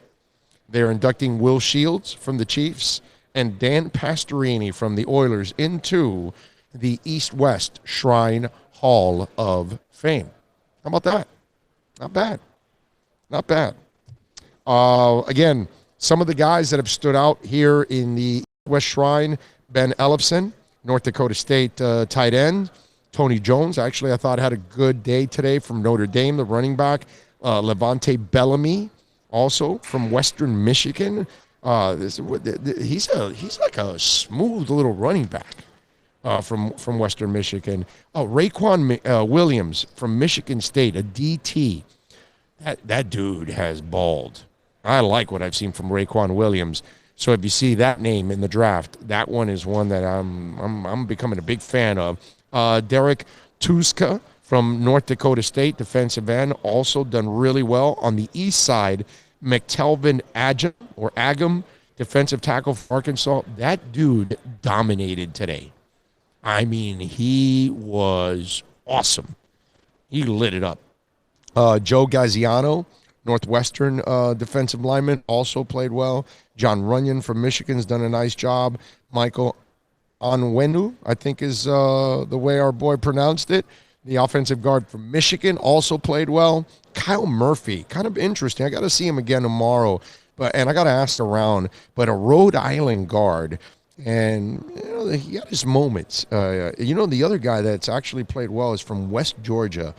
They're inducting Will Shields from the Chiefs and Dan Pastorini from the Oilers into the East-West Shrine Hall of Fame. How about that? Not bad. Not bad. Again, some of the guys that have stood out here in the West Shrine, Ben Ellefson, North Dakota State tight end. Tony Jones, actually, I thought had a good day today from Notre Dame, the running back. Levante Bellamy, also from Western Michigan. He's like a smooth little running back from Western Michigan. Raekwon Williams from Michigan State, a DT. That dude has balled. I like what I've seen from Raekwon Williams. So if you see that name in the draft, that one is one that I'm becoming a big fan of. Derek Tuska from North Dakota State, defensive end, also done really well. On the east side, McTelvin Agam, defensive tackle for Arkansas. That dude dominated today. I mean, he was awesome. He lit it up. Joe Gaziano, Northwestern defensive lineman, also played well. John Runyon from Michigan's done a nice job. Michael Onwenu, I think is the way our boy pronounced it. The offensive guard from Michigan also played well. Kyle Murphy, kind of interesting. I got to see him again tomorrow, and I got to ask around. But a Rhode Island guard, and he got his moments. The other guy that's actually played well is from West Georgia,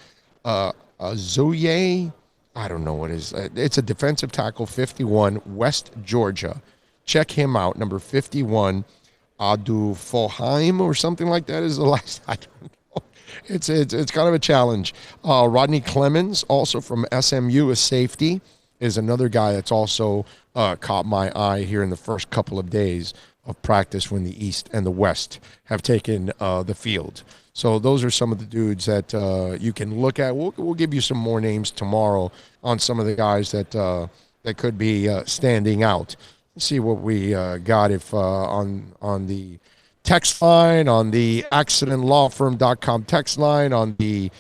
Zoye. I don't know what it is. It's a defensive tackle, 51, West Georgia. Check him out, number 51, Adu Foheim or something like that is the last. I don't know. It's kind of a challenge. Rodney Clemens, also from SMU, a safety, is another guy that's also caught my eye here in the first couple of days of practice when the East and the West have taken the field. So those are some of the dudes that you can look at. We'll give you some more names tomorrow on some of the guys that could be standing out. see what we got if on the text line, on the accidentlawfirm.com text line, on the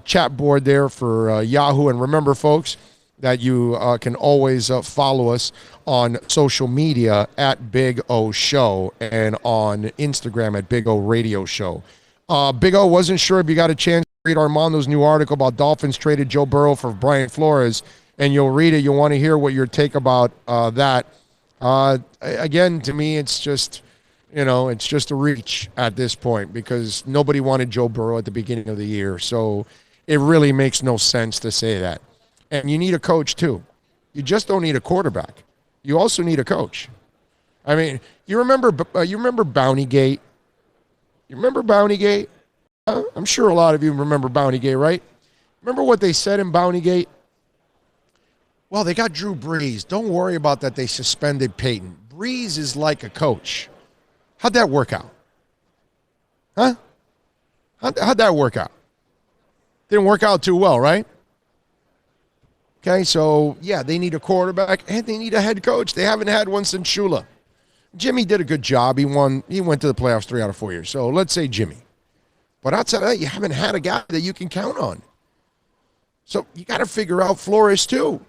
chat board there for Yahoo. And remember, folks, that you can always follow us on social media at Big O Show and on Instagram at Big O Radio Show. Big O, wasn't sure if you got a chance to read Armando's new article about Dolphins traded Joe Burrow for Brian Flores, and you'll read it. You'll want to hear what your take about that. Again, to me, it's just, it's just a reach at this point because nobody wanted Joe Burrow at the beginning of the year. So it really makes no sense to say that. And you need a coach too. You just don't need a quarterback. You also need a coach. I mean, you remember Bountygate? You remember Bountygate? I'm sure a lot of you remember Bountygate, right? Remember what they said in Bountygate? Well, they got Drew Brees. Don't worry about that. They suspended Peyton. Brees is like a coach. How'd that work out? Huh? How'd that work out? Didn't work out too well, right? Okay, so, yeah, they need a quarterback and they need a head coach. They haven't had one since Shula. Jimmy did a good job. He went to the playoffs 3 out of 4 years. So let's say Jimmy. But outside of that, you haven't had a guy that you can count on. So you got to figure out Flores too.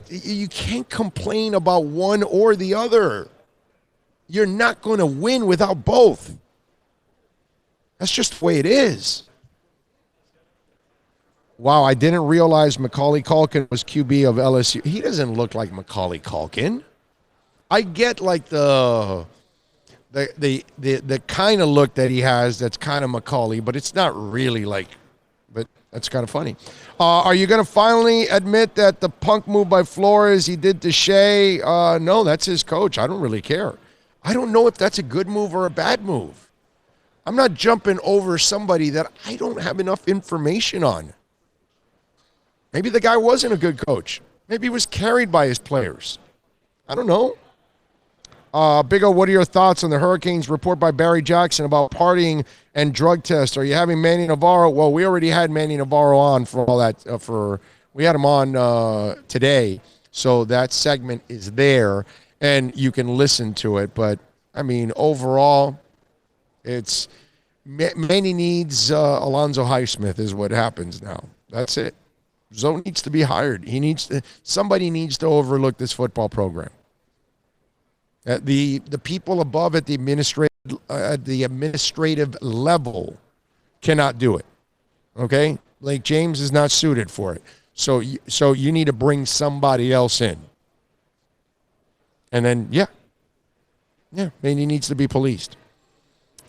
You can't complain about one or the other. You're not going to win without both. That's just the way it is. Wow, I didn't realize Macaulay Culkin was QB of LSU. He doesn't look like Macaulay Culkin. I get like the kind of look that he has that's kind of Macaulay, but it's not really like, but that's kind of funny. Are you going to finally admit that the punk move by Flores he did to Shea? No, that's his coach. I don't really care. I don't know if that's a good move or a bad move. I'm not jumping over somebody that I don't have enough information on. Maybe the guy wasn't a good coach. Maybe he was carried by his players. I don't know. Big O, what are your thoughts on the Hurricanes report by Barry Jackson about partying and drug tests? Are you having Manny Navarro? Well, we already had Manny Navarro on for all that. We had him on today, so that segment is there, and you can listen to it. But, I mean, overall, it's Manny needs Alonzo Highsmith is what happens now. That's it. Zoe needs to be hired. Somebody needs to overlook this football program. The people above at the administrative level cannot do it. Okay, Lake James is not suited for it. So you need to bring somebody else in. And then maybe needs to be policed.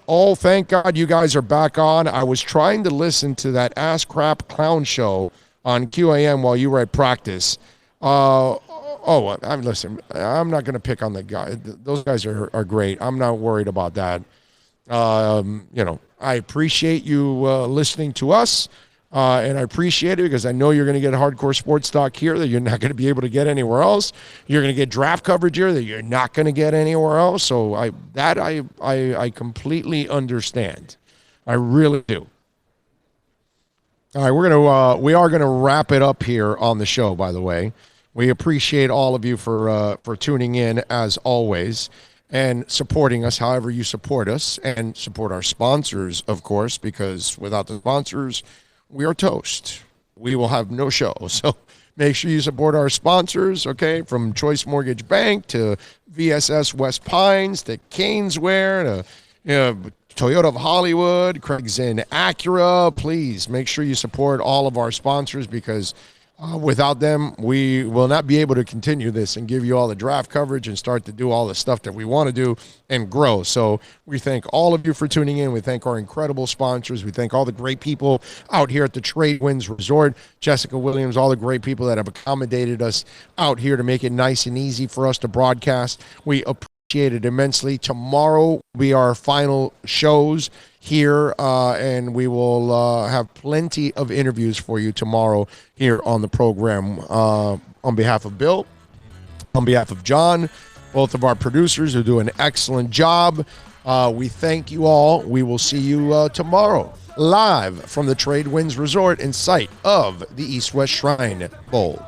Oh, thank God you guys are back on. I was trying to listen to that ass crap clown show on QAM while you were at practice. Listen, I'm not going to pick on the guy. Those guys are great. I'm not worried about that. I appreciate you listening to us, and I appreciate it because I know you're going to get hardcore sports talk here that you're not going to be able to get anywhere else. You're going to get draft coverage here that you're not going to get anywhere else. So I completely understand. I really do. All right, we are gonna wrap it up here on the show. By the way, we appreciate all of you for tuning in as always and supporting us. However you support us and support our sponsors, of course, because without the sponsors, we are toast. We will have no show. So make sure you support our sponsors. Okay, from Choice Mortgage Bank to VSS West Pines to Caneswear to Toyota of Hollywood, Craig Zinn Acura. Please make sure you support all of our sponsors because without them, we will not be able to continue this and give you all the draft coverage and start to do all the stuff that we want to do and grow. So we thank all of you for tuning in. We thank our incredible sponsors. We thank all the great people out here at the Trade Winds Resort, Jessica Williams, all the great people that have accommodated us out here to make it nice and easy for us to broadcast. We appreciate it immensely. Tomorrow will be our final shows here, and we will have plenty of interviews for you tomorrow here on the program. On behalf of Bill, on behalf of John, both of our producers who do an excellent job, we thank you all. We will see you tomorrow live from the Trade Winds Resort in sight of the East West Shrine Bowl.